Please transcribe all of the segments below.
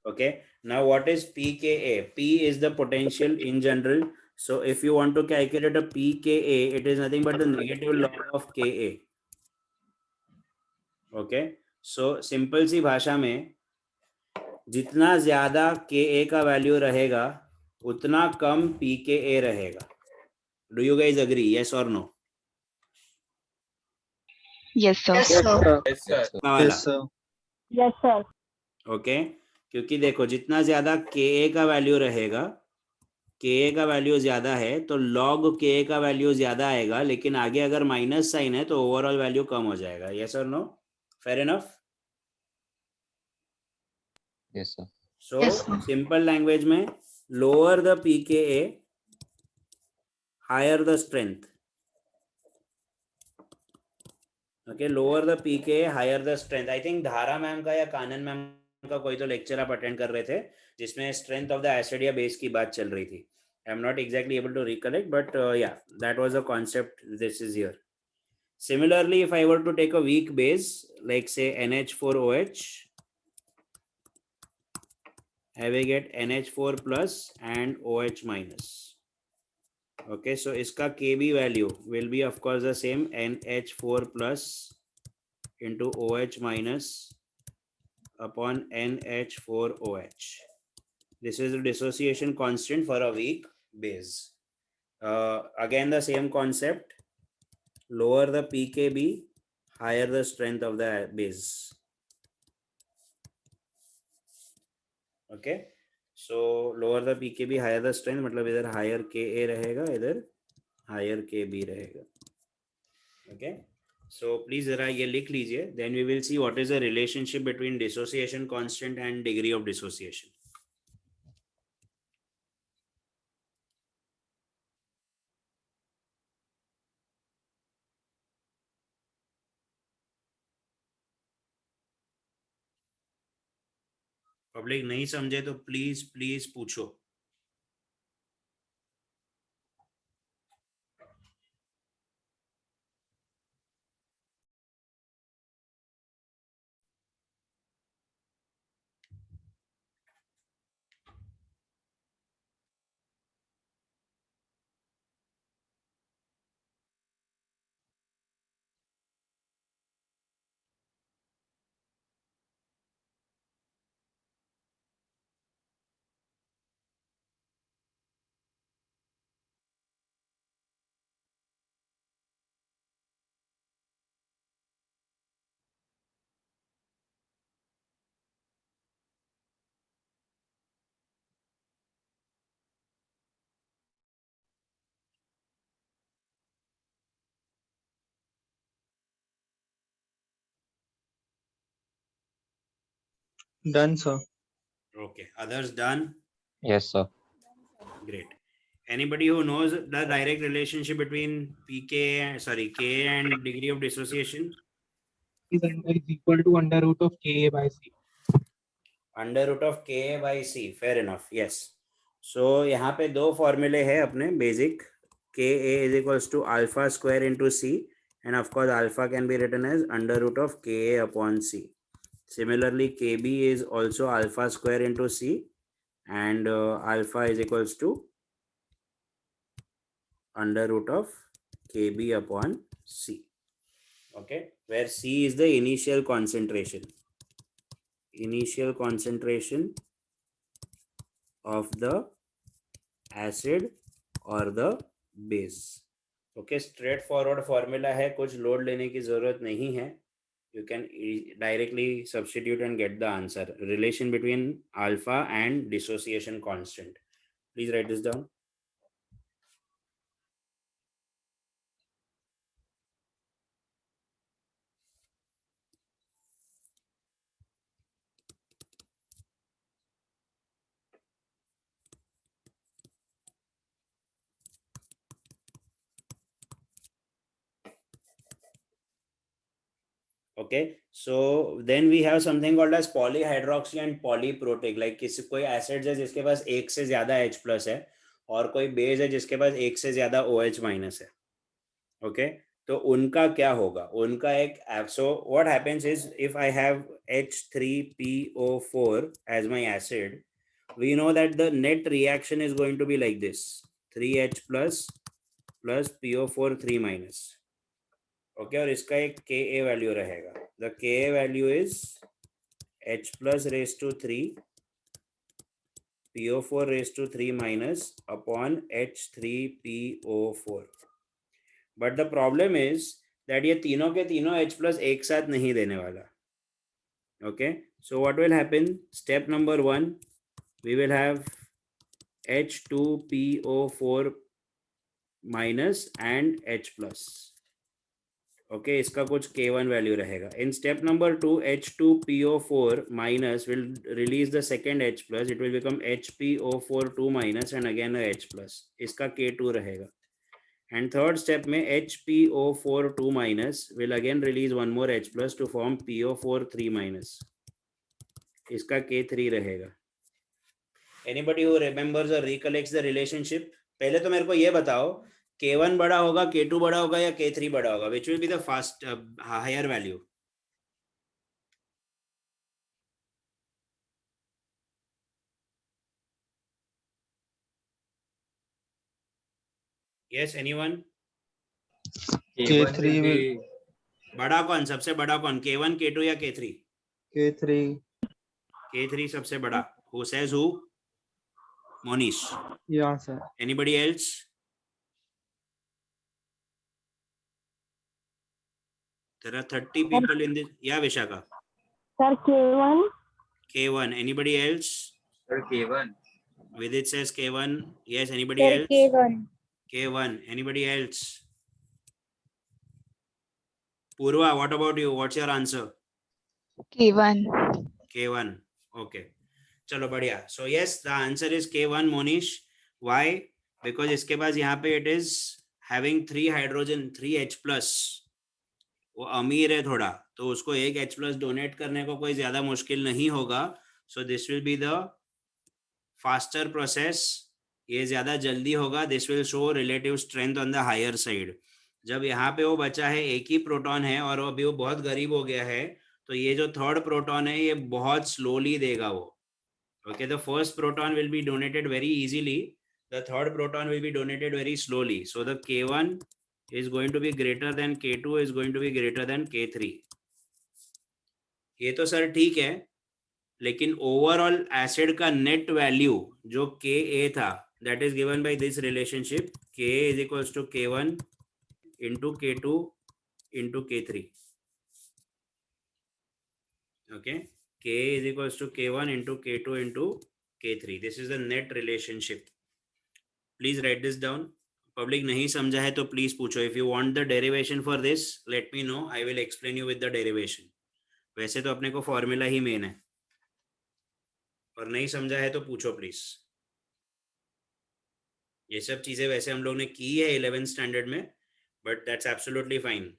Okay, now what is pKa? P is the potential in general. So if you want to calculate a pKa, it is nothing but the negative log of Ka. Okay, so simple सी भाषा में जितना ज्यादा Ka का value रहेगा उतना कम pKa रहेगा. Do you guys agree? Yes or no? Yes, sir. Yes, sir. Yes, sir. इतना वाला. Yes, sir. Yes, sir. Okay, क्योंकि देखो जितना ज्यादा Ka का वैल्यू रहेगा, Ka का वैल्यू ज्यादा है तो log Ka का वैल्यू ज्यादा आएगा, लेकिन आगे अगर माइनस साइन है तो ओवरऑल वैल्यू कम हो जाएगा. यस और no? Fair enough? Yes, sir. So Yes, sir. Simple language में lower the pKa higher the strength. Okay, lower the pKa higher the strength. I think Dhara ma'am का या कानन ma'am का कोई तो लेक्चर आप अटेंड कर रहे थे जिसमें स्ट्रेंथ ऑफ द एसिड या बेस की बात चल रही थी. I am not exactly able to recollect, but yeah that was the concept. This is here. Similarly, if I were to take a weak base, like say NH4OH, I will get NH4 plus and OH minus. Okay, so iska Kb value will be of course the same, NH4 plus into OH minus upon NH4OH. This is the dissociation constant for a weak base. Again the same concept. Lower the pKb, higher the strength of the base. Okay, so lower the pKb, higher the strength, मतलब इधर higher Ka रहेगा, इधर higher Kb रहेगा. Okay, so please जरा ये लिख लीजिए. Then we will see what is the relationship between dissociation constant and degree of dissociation. Public नहीं समझे तो प्लीज प्लीज पूछो. Done, sir. Okay, others done? Yes, sir. Great. Anybody who knows the direct relationship between Ka and degree of dissociation? is equal to under root of Ka by C. Under root of Ka by C. Fair enough. Yes. So यहाँ पे दो फॉर्मूले हैं अपने basic. Ka is equals to alpha square into C, and of course alpha can be written as under root of Ka upon C. Similarly, Kb is also alpha square into C, and alpha is equals to under root of Kb upon C. Okay, where C is the initial concentration. Initial concentration of the acid or the base. Okay, straightforward formula है, कुछ load लेने की जरूरत नहीं है. You can directly substitute and get the answer. Relation between alpha and dissociation constant. Please write this down. Okay, so then we have something called as polyhydroxy and polyprotic. Like किसी कोई acid है जिसके पास एक से ज्यादा H plus है और कोई बेस है जिसके पास एक से ज्यादा OH माइनस है. ओके, तो उनका क्या होगा? उनका एक, so what happens is if I have H3PO4 as my acid, we know that the net reaction is going to be like this, 3H plus PO4 3 minus. Okay, और इसका एक Ka वैल्यू रहेगा. The Ka value is H plus raised to 3 PO4 raised to 3 minus upon H3PO4. But the problem is that ये तीनों के तीनों H plus एक साथ नहीं देने वाला. Okay, so what will happen? Step number 1, we will have H2PO4 minus and H plus. Okay, इसका कुछ K1 वैल्यू रहेगा. In step number 2, H2PO4 minus will release the second H plus. It will become HPO4 2 minus and again a H plus. इसका K2 रहेगा. And third step में HPO4 2 minus will again release one more H plus to form PO4 3 minus. इसका K3 रहेगा. Anybody who remembers or recollects the relationship? पहले तो मेरे को ये बताओ, K1 बड़ा होगा, K2 बड़ा होगा या K3 बड़ा होगा? Which will be the fast higher value? Yes, anyone? K3 will बड़ा कौन? सबसे बड़ा कौन? K1, K2 या K3? K3. K3 सबसे बड़ा. Who says who? Monish. Yeah, sir. Anybody else? There are 30 people in this. Yeah, Vishaka. Sir, K1. K1. Anybody else? Sir, K1. Vidit says K1. Yes, anybody Sir, else? K1. K1. Anybody else? Purva, what about you? What's your answer? K1. K1. Okay. चलो बढ़िया. So yes, the answer is K1, Monish. Why? Because इसके पास यहाँ पे it is having 3 hydrogen, 3 H plus. वो अमीर है थोड़ा, तो उसको एक H plus डोनेट करने को कोई ज्यादा मुश्किल नहीं होगा. So this will be the faster process. ये ज्यादा जल्दी होगा. This will show relative strength on the higher side. जब यहाँ पे वो बचा है, एक ही प्रोटॉन है और अभी वो बहुत गरीब हो गया है, तो ये जो थर्ड प्रोटॉन है ये बहुत स्लोली देगा वो. Okay, the first proton will be donated very easily. The third proton will be donated very slowly. So the K1 is going to be greater than K2 is going to be greater than K3. ये तो sir ठीक है, लेकिन overall acid का net value जो Ka था, that is given by this relationship. Ka is equals to K1 into K2 into K3. Okay. K is equals to K1 into K2 into K3. This is the net relationship. Please write this down. Public नहीं समझा है तो please पूछो. If you want the derivation for this, let me know. I will explain you with the derivation. वैसे तो अपने को formula ही main है, और नहीं समझा है तो पूछो प्लीज. ये सब चीजें वैसे हम लोग ने की है 11th स्टैंडर्ड में, but that's absolutely fine.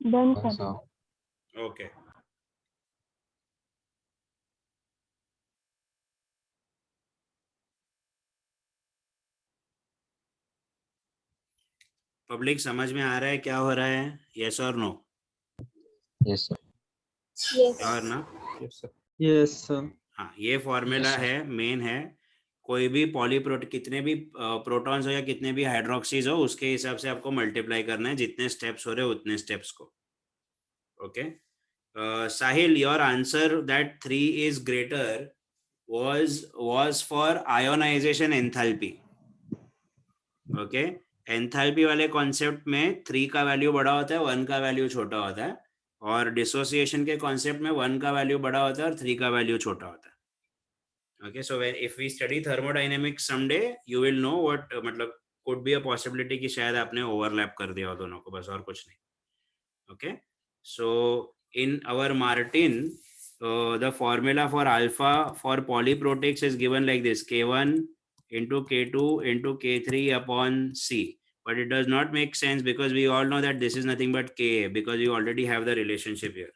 Done, Done, sir. sir. Okay. Public समझ में आ रहा है क्या हो रहा है? यस और नो? Yes, sir. Yes. और ना? Yes, sir. हाँ, ये फॉर्मूला Yes, sir. है, मेन है. कोई भी कितने भी प्रोटॉन्स हो या कितने भी हाइड्रोक्सीज हो, उसके हिसाब से आपको मल्टीप्लाई करना है. जितने स्टेप्स हो रहे उतने स्टेप्स को. Okay. Sahil, your answer that 3 is greater was for ionization enthalpy. Okay, enthalpy वाले कॉन्सेप्ट में 3 का वैल्यू बड़ा होता है, 1 का वैल्यू छोटा होता है, और डिसोसिएशन के कॉन्सेप्ट में 1 का वैल्यू बड़ा होता है और 3 का वैल्यू छोटा होता है. Okay, so when if we study thermodynamics someday, you will know what मतलब could be a possibility कि शायद आपने overlap कर दिया हो दोनों को, बस और कुछ नहीं. Okay, so in our Martin, the formula for alpha for polyprotics is given like this: K1 into K2 into K3 upon C. But it does not make sense because we all know that this is nothing but Ka, because you already have the relationship here.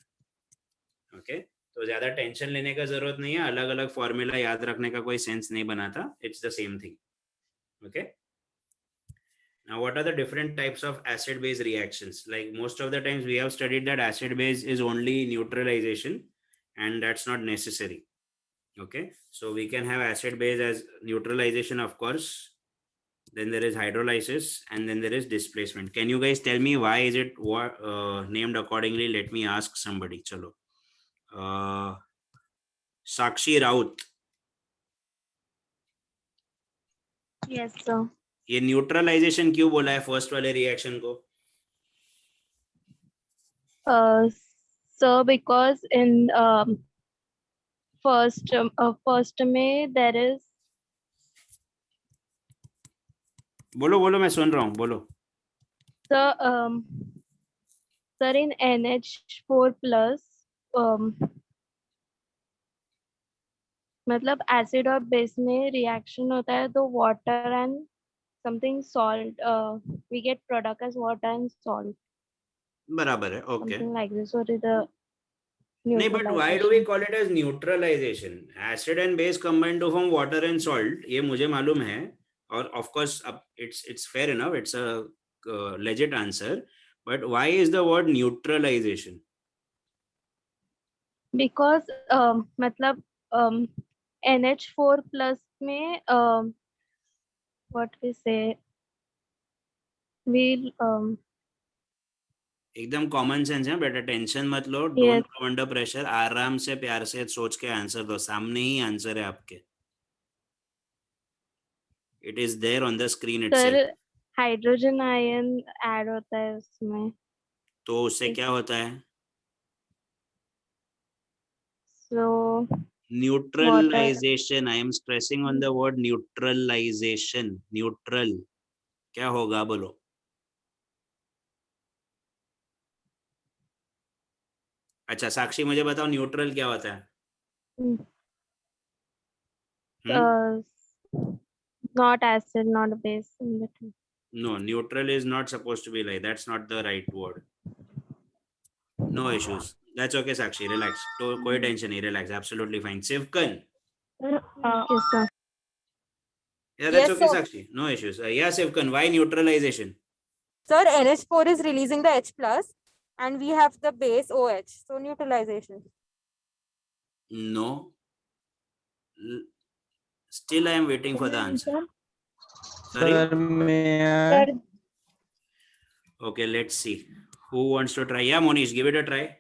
Okay, तो ज्यादा tension लेने का जरूरत नहीं है, अलग अलग formula याद रखने का कोई सेंस नहीं बनाता. It's the same thing. Okay. Now, what are the different types of acid-base reactions? Like most of the times we have studied that acid-base is only neutralization, and that's not necessary. Okay, so we can have acid-base as neutralization, of course. Then there is hydrolysis, and then there is displacement. Can you guys tell me why is it named accordingly? Let me ask somebody. Chalo. Sakshi Raut. Yes, sir. ये neutralisation क्यों बोला है first वाले reaction को? Sir, because in first में there is बोलो बोलो, मैं सुन रहा हूँ, बोलो. sir in NH4 plus मतलब एसिड और बेस में रिएक्शन होता है तो water and something salt we get product as water and salt बराबर है. ओके. समथिंग लाइक दिस और द नहीं, but why do we call it as neutralization? Acid and base combine to form water and salt. ये मुझे मालूम है, और of course it's fair enough. It's a legit answer. But why is the word neutralization? Because मतलब NH4 plus में what we से we एकदम common sense है बेटा, टेंशन मत लो. Yes. Don't come under pressure. आराम से प्यार से सोच के आंसर दो, सामने ही आंसर है आपके. It is there on the screen sir itself. Hydrogen ion add होता है उसमें तो उससे क्या होता है? So neutralisation. I am stressing on the word neutralisation. Neutral क्या होगा, बोलो. अच्छा साक्षी, मुझे बताओ न्यूट्रल क्या होता है? not acid not base in between. No, neutral is not supposed to be like. That's not the right word. No issues. That's okay, Sakshi. Relax. तो कोई टेंशन नहीं. Relax. Absolutely fine. Sivkan. Yes, sir. Yeah, that's Yes, okay, sir. Sakshi. No issues. Yeah, Sivkan. Why neutralization? Sir, NH4 is releasing the H plus and we have the base OH. So neutralization. No. Still, I am waiting for the answer. Sorry. Sir, may I? Okay, let's see. Who wants to try? Yeah, Monish, give it a try.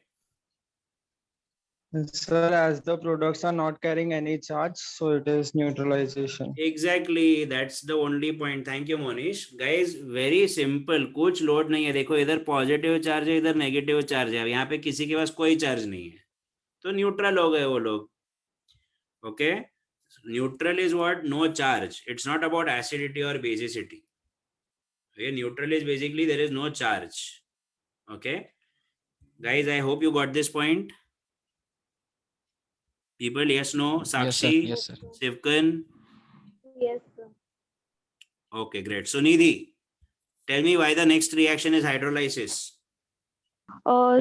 Sir, as the products are not carrying any charge, so it is neutralization. Exactly, that's the only point. Thank you, Monish. Guys, very simple. कुछ load नहीं है. देखो इधर positive charge है, इधर negative charge है. यहाँ पे किसी के पास कोई चार्ज नहीं है, तो न्यूट्रल हो गए वो लोग. Okay, neutral is what? No charge. It's not about acidity और बेसिसिटी. ये neutral is basically there is no charge. Okay guys, I hope you got this point. People, yes, no? Sakshi? Yes, sir. Sivkan? Yes, sir. Okay, great. So Nidhi, tell me why the next reaction is hydrolysis.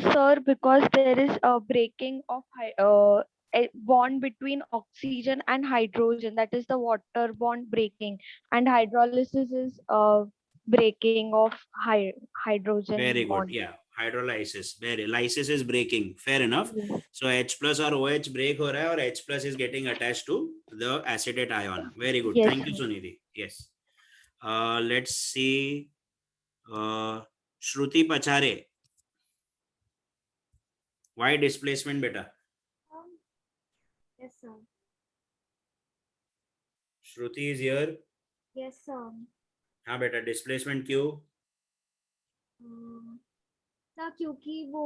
Sir, because there is a breaking of a bond between oxygen and hydrogen, that is the water bond breaking, and hydrolysis is breaking of hydrogen Very good. bond. Yeah, hydrolysis. Very. Lysis is breaking. Fair enough. Yes. So H plus or OH break हो रहा है और H plus is getting attached to the acetate ion. Very good. Yes, Thank you, sir. Sunidhi. Yes. Let's see. Shruti Pachare. Why displacement, beta? Yes, sir. Shruti is here. Yes, sir. हाँ बेटा, displacement क्यों? ना क्योंकि वो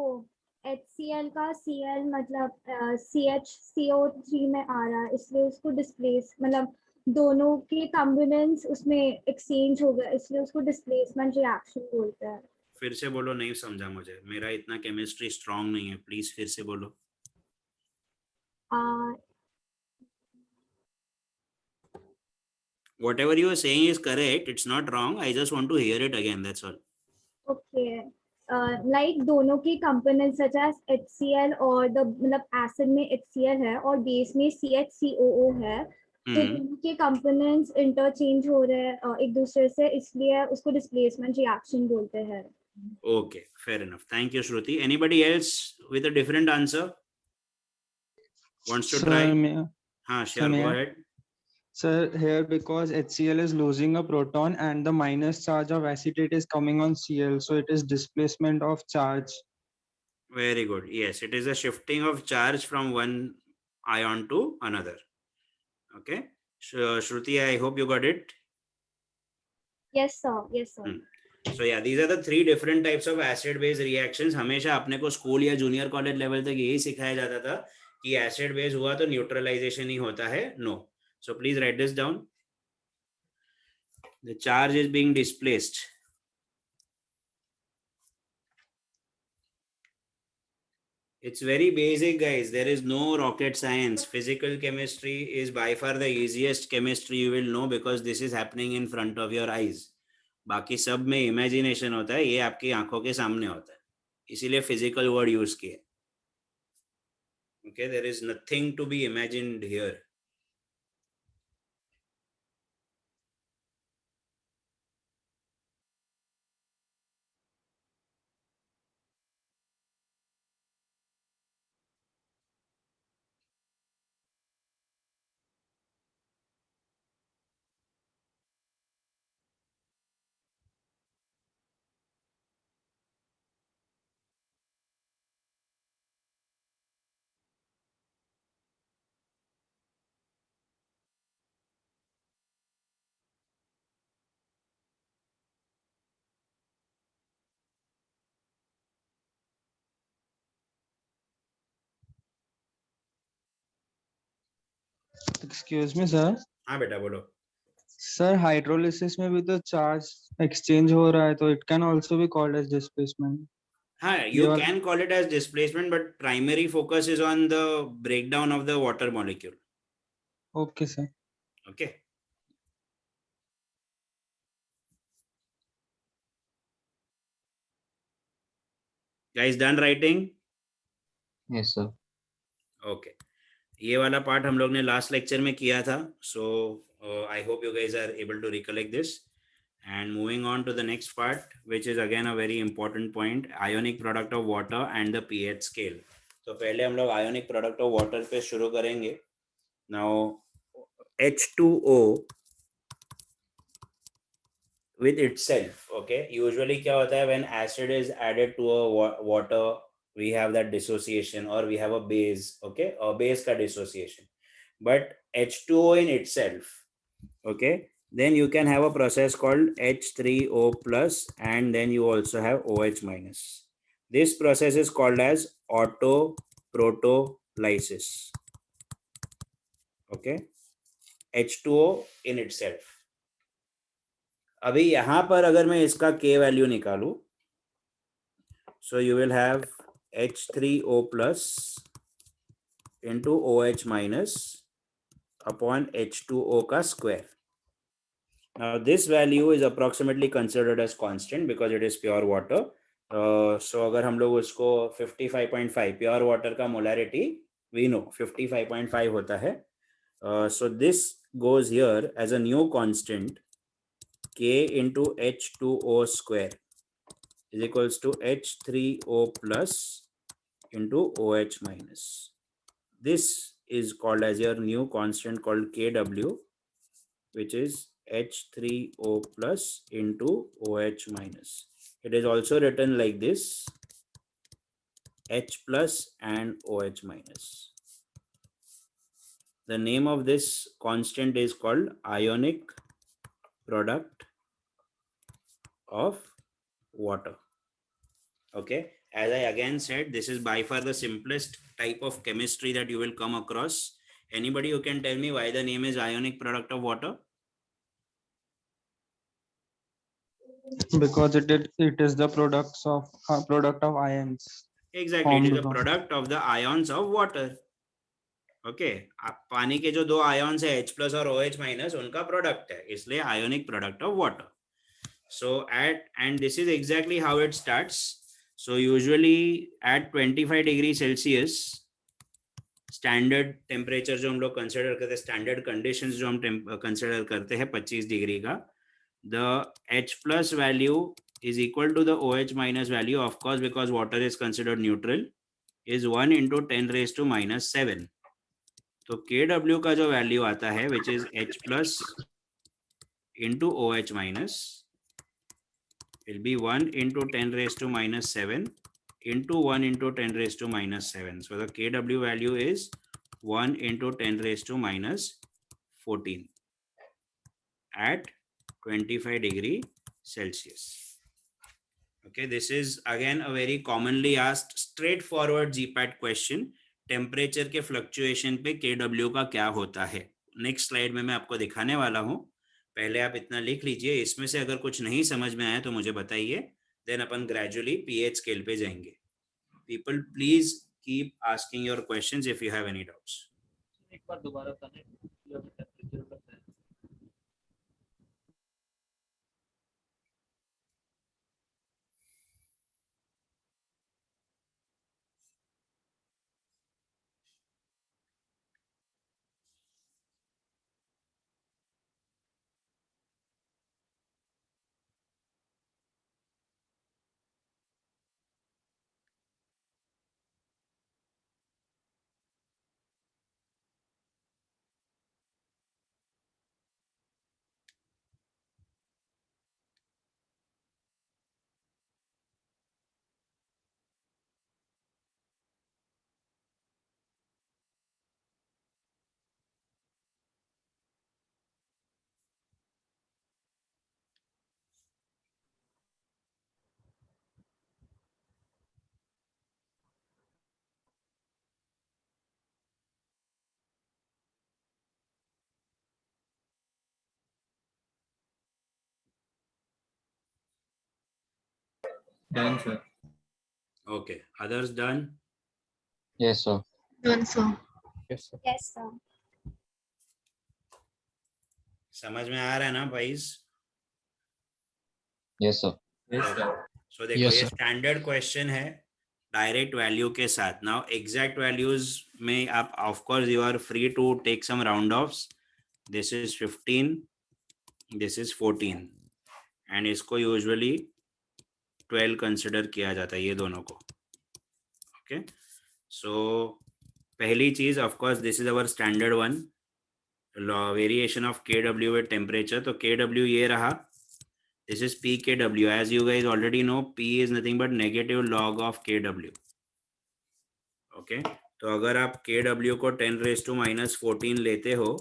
HCl का Cl मतलब CHCO3 में आ रहा है, इसलिए उसको डिस्प्लेस मतलब दोनों के कंपोनेंट्स उसमें एक्सचेंज हो गए, इसलिए उसको डिस्प्लेसमेंट रिएक्शन बोलते हैं. फिर से बोलो, नहीं समझा मुझे, मेरा इतना केमिस्ट्री स्ट्रांग नहीं है, प्लीज फिर से बोलो. Uh, Whatever you are saying is correct, it's not wrong, I just want to hear it again, that's all. okay. Like दोनों के कंपोनेंट्स such as HCl और the मतलब एसिड में HCl है और बेस में CHCOO है, तो दोनों के कंपोनेंट्स इंटरचेंज हो रहे हैं एक दूसरे से, इसलिए उसको डिस्प्लेसमेंट रिएक्शन बोलते हैं. Okay, fair enough. Thank you, Shruti. Anybody else with a different answer? Wants to Sir, try? may I- Haan, sure, may go I- ahead. Sir, here because HCl is losing a proton and the minus charge of acetate is coming on Cl, so it is displacement of charge. Very good. Yes, it is a shifting of charge from one ion to another. Okay. Shruti, I hope you got it. Yes sir, yes sir. So yeah, these are the three different types of acid base reactions. हमेशा अपने को school या junior college level तक यही सिखाया जाता था कि एसिड बेस हुआ तो न्यूट्रलाइजेशन ही होता है. No. So please write this down. The charge is being displaced. It's very basic, guys. There is no rocket science. Physical chemistry is by far the easiest chemistry you will know because this is happening in front of your eyes. बाकी सब में imagination होता है, ये आपकी आंखों के सामने होता है, इसीलिए फिजिकल वर्ड यूज किए. Okay, there is nothing to be imagined here. Excuse me, sir. हाँ बेटा बोलो. Sir, hydrolysis में भी तो charge exchange हो रहा है, तो it can also be called as displacement. हाँ, you Your- can call it as displacement, but primary focus is on the breakdown of the water molecule. Okay, sir. Okay. Guys, done writing? Yes, sir. Okay. ये वाला part हम लोग ने last lecture में किया था. So I hope you guys are able to recollect this. And moving on to the next part, which is again a very important point, ionic product of water and the pH scale. तो पहले हम लोग ionic product of water पे शुरू करेंगे. Now H2O with itself, okay, usually क्या होता है, when acid is added to a water, we have that dissociation, or we have a base, okay, a base का dissociation. But H2O in itself, okay, then you can have a process called H3O plus, and then you also have OH minus. This process is called as autoprotolysis. Okay, H2O in itself. अभी यहाँ पर अगर मैं इसका K value निकालूं, so you will have H3O plus into OH minus upon H2O का square. Now this value is approximately considered as constant because it is pure water. So अगर हम लोग उसको 55.5 pure water का molarity we know 55.5 होता है. So this goes here as a new constant, K into H2O square is equals to H3O plus into OH minus. This is called as your new constant called Kw, which is H3O plus into OH minus. It is also written like this, H plus and OH minus. The name of this constant is called ionic product of water. Okay, as I again said, this is by far the simplest type of chemistry that you will come across. Anybody who can tell me why the name is ionic product of water? Because it is the product of ions Exactly, it formed is a from. product of the ions of water. Okay पानी के जो दो ions है H plus और OH minus उनका product है, इसलिए ionic product of water. So and this is exactly how it starts. So usually at 25 degree Celsius standard temperature जो हम लोग कंसिडर करते हैं, स्टैंडर्ड कंडीशंस जो हम कंसिडर करते हैं 25 डिग्री का, the H plus value is equal to the OH minus value, of course because water is considered neutral, is 1 into 10 raised to minus 7. तो KW का जो वैल्यू आता है which is H plus into OH minus will be 1 into 10 raised to minus 7 into 1 into 10 raised to minus 7. So the KW value is 1 into 10 raised to minus 14 at 25 degree Celsius. Okay, this is again a very commonly asked straightforward GPAT question. Temperature के fluctuation पे KW का क्या होता है, next slide में मैं आपको दिखाने वाला हूं. पहले आप इतना लिख लीजिए, इसमें से अगर कुछ नहीं समझ में आया तो मुझे बताइए, देन अपन ग्रेजुअली pH स्केल पे जाएंगे. People please keep asking your questions if you have any doubts. एक बार दोबारा बताने टेम्परेचर बताएं. Done, sir. Okay, others done? Yes, sir. Yes, sir. Yes, sir. समझ में आ रहा है ना भाई? Yes, sir. Yes, sir. So देखो ये स्टैंडर्ड क्वेश्चन है डायरेक्ट वैल्यू के साथ. नाउ एग्जैक्ट वैल्यूज में आप of course you are free to take some round offs. This is 15, this is 14 and इसको यूजुअली 12 कंसिडर किया जाता है ये दोनों को. ओके, सो पहली चीज of course this is our standard one, variation of KW with temperature. तो KW ये रहा, this is pKW. As you guys already know, P is nothing but negative log of KW. Okay, तो अगर आप KW को 10 raised to minus 14 लेते हो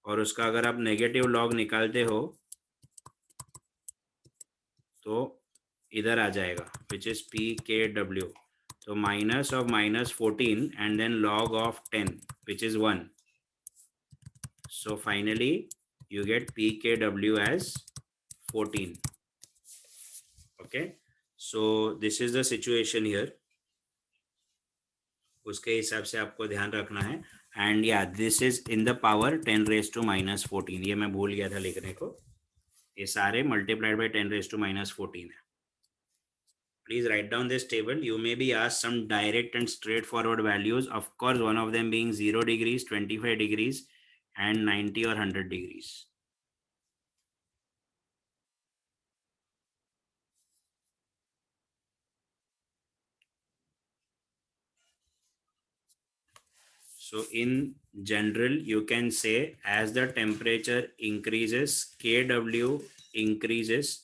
और उसका अगर आप नेगेटिव लॉग निकालते हो तो इधर आ जाएगा which is pKW. तो minus of minus 14 and then log of 10 which is 1. So finally you get pKW as 14. Okay, so this is the situation here. उसके हिसाब से आपको ध्यान रखना है. एंड या this is in the power 10 raised to minus 14. ये मैं भूल गया था लिखने को. ये सारे multiplied by 10 raised to minus 14 है. Please write down this table. You may be asked some direct and straightforward values. Of course, one of them being 0 degrees, 25 degrees, and 90 or 100 degrees. So in general, you can say as the temperature increases, KW increases.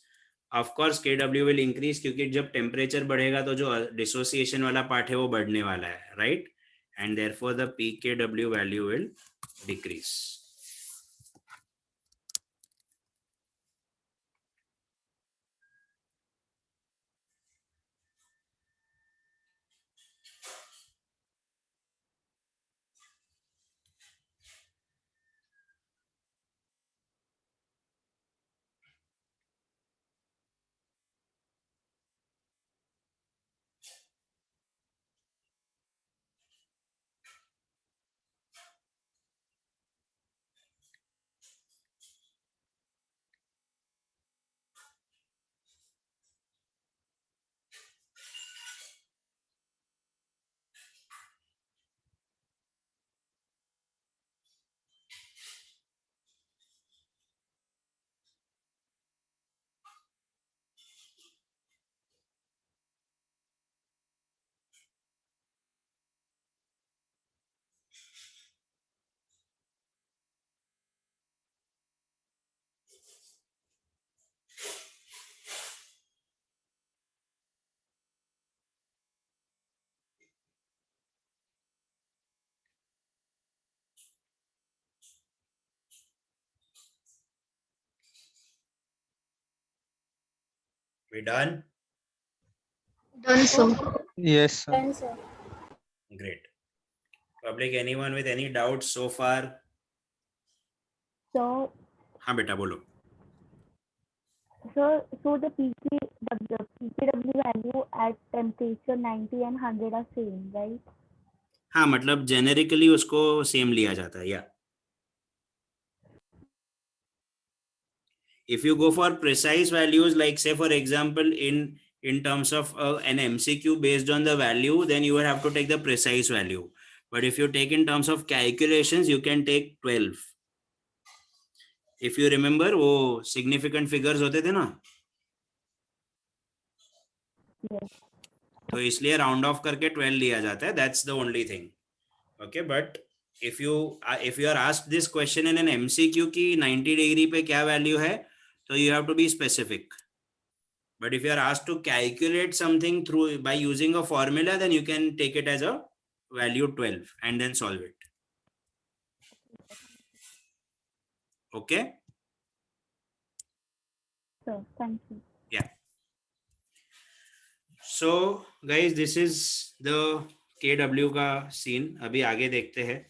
Of course, KW will increase क्योंकि जब temperature बढ़ेगा तो जो dissociation वाला part है वो बढ़ने वाला है, right? And therefore the pKW value will decrease. We done? Done, sir. Yes, sir. Done, sir. Great. Public, anyone with any doubts so far? So, हाँ बेटा बोलो. so the PKW value at temperature 90 and 100 are same, right? हाँ मतलब generically उसको same लिया जाता है या if you go for precise values, like say for example in terms of an MCQ based on the value, then you will have to take the precise value. But if you take in terms of calculations, you can take 12. If you remember, वो significant figures होते थे ना, Yes. तो इसलिए round of करके 12 लिया जाता है. That's the only thing. Okay, but if you are asked this question in an MCQ की 90 डिग्री पे क्या वैल्यू है, तो you have to be specific. But if you are asked to calculate something through by using a formula, then you can take it as a value 12 and then solve it. Okay? So, thank you. Yeah. So guys, this is the KW का scene. अभी आगे देखते हैं.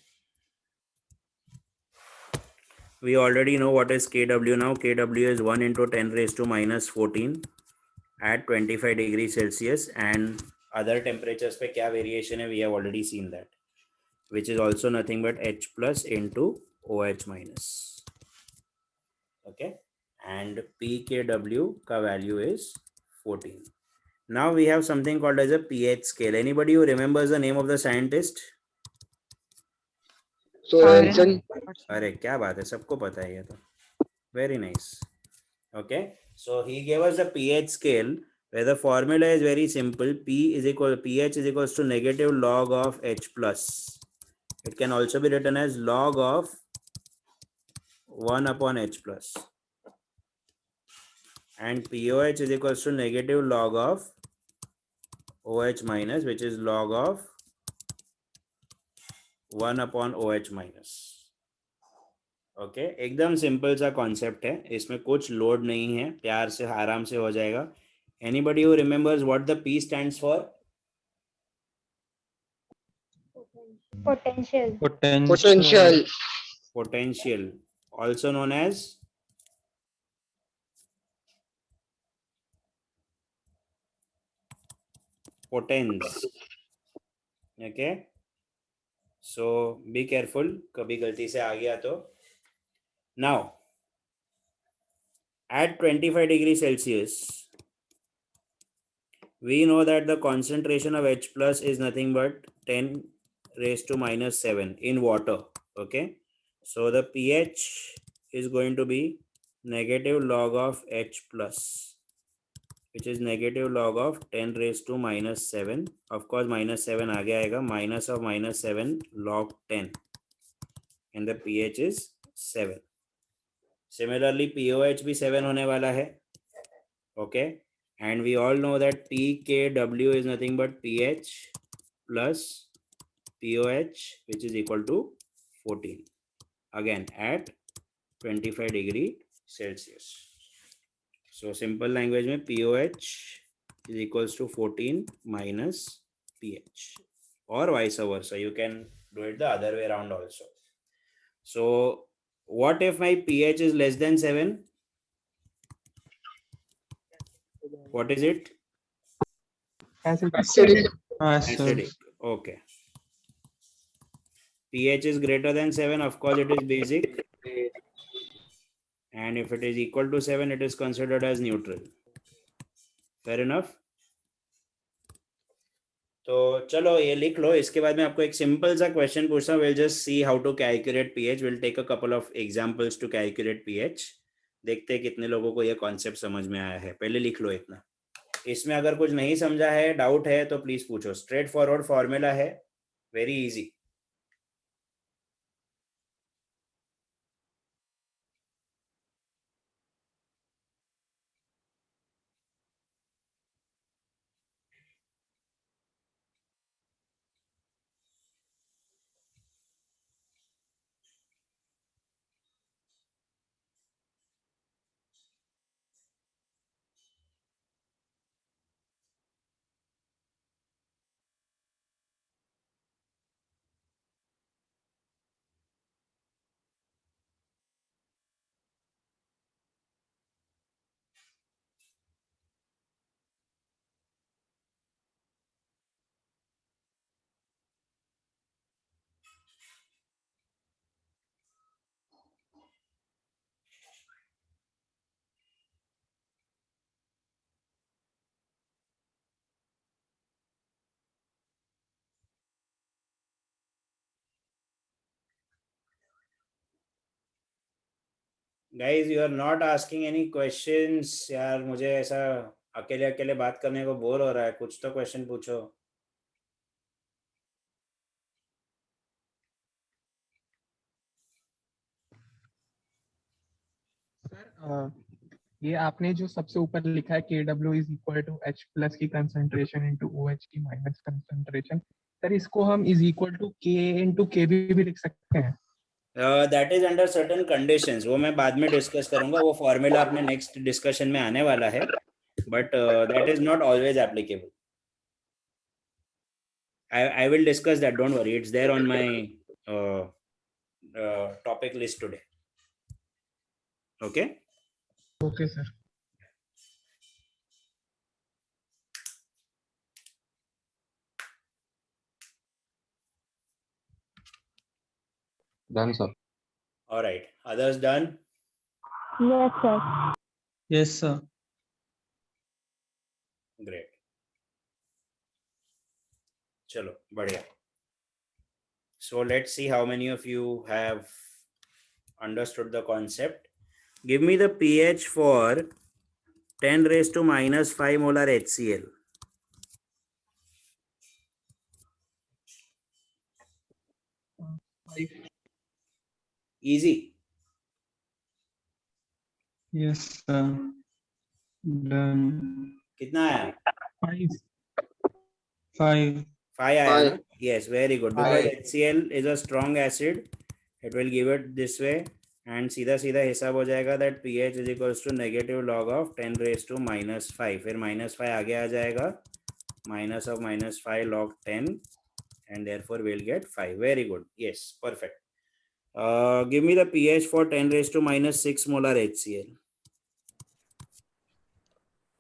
We already know what is KW now. KW is 1 into 10 raised to minus 14 at 25 degrees Celsius, and other temperatures पे क्या variation है, we have already seen that, which is also nothing but H plus into OH minus. Okay, and PKW का value is 14. Now we have something called as a pH scale. Anybody who remembers the name of the scientist? Sorensen. अरे क्या बात है, सबको पता है ये तो. Very nice. Okay, so he gave us a pH scale where the formula is very simple. pH is equals to negative log of H plus. It can also be written as log of 1 upon H plus. And POH is equals to negative log of OH minus, which is log of 1 upon OH minus. Okay, एकदम simple सा concept है, इसमें कुछ load नहीं है, प्यार से आराम से हो जाएगा. Anybody who remembers what the P stands for? Potential. Potential. Potential, also known as potence. Okay, so be careful, कभी गलती से आ गया तो. Now at 25 degrees Celsius, we know that the concentration of H plus is nothing but 10 raised to minus 7 in water. Okay, so the pH is going to be negative log of H plus, which is negative log of 10 raised to minus 7. Of course minus 7 आगे आएगा, minus of minus 7 log 10, and the pH is 7. Similarly POH भी 7 होने वाला है. Okay, and we all know that PKW is nothing but pH plus POH, which is equal to 14, again at 25 degree Celsius. So simple language में POH is equals to 14 minus pH, or vice versa. You can do it the other way around also. So what if my pH is less than 7? What is it? Acidic. Acidic. Okay. pH is greater than 7, of course it is basic, and if it is equal to 7, it is considered as neutral. Fair enough. तो चलो ये लिख लो, इसके बाद मैं आपको एक simple सा क्वेश्चन पूछता हूँ. Will just see how to calculate pH. Will take a couple of examples to calculate pH. देखते हैं कितने लोगों को ये कॉन्सेप्ट समझ में आया है. पहले लिख लो इतना. इसमें अगर कुछ नहीं समझा है, डाउट है, तो प्लीज पूछो. स्ट्रेट फॉरवर्ड फॉर्मूला है, very easy. guys, you are not asking any questions. यार मुझे ऐसा अकेले अकेले बात करने को बोर हो रहा है, कुछ तो क्वेश्चन पूछो. सर ये आपने जो सबसे ऊपर लिखा है KW is equal to H plus की कंसंट्रेशन इनटू OH की माइनस कंसंट्रेशन, सर इसको हम is equal to K into KB भी लिख सकते हैं? That is under certain conditions, वो मैं बाद में डिस्कस करूंगा, वो फॉर्मूला अपने नेक्स्ट डिस्कशन में आने वाला है, but that is not always applicable. I will discuss that, don't worry, it's there on my topic list today. Okay. Okay sir. Done, sir. All right, others done? Yes, sir. Yes, sir. Great. Chalo, बढ़िया. So let's see how many of you have understood the concept. Give me the pH for 10 raised to minus 5 molar HCl. Easy. Yes, sir. Done. कितना आया? 5. 5 आया ना? Yes, very good. Because Five. HCl is a strong acid, it will give it this way, and सीधा सीधा हिसाब हो जाएगा that pH is equals to negative log of 10 raised to minus 5. फिर minus 5 आगे आ जाएगा, minus of minus 5 log 10, and therefore we'll get 5. Very good. Yes, perfect. Give me the pH for 10 raised to minus 6 molar HCl.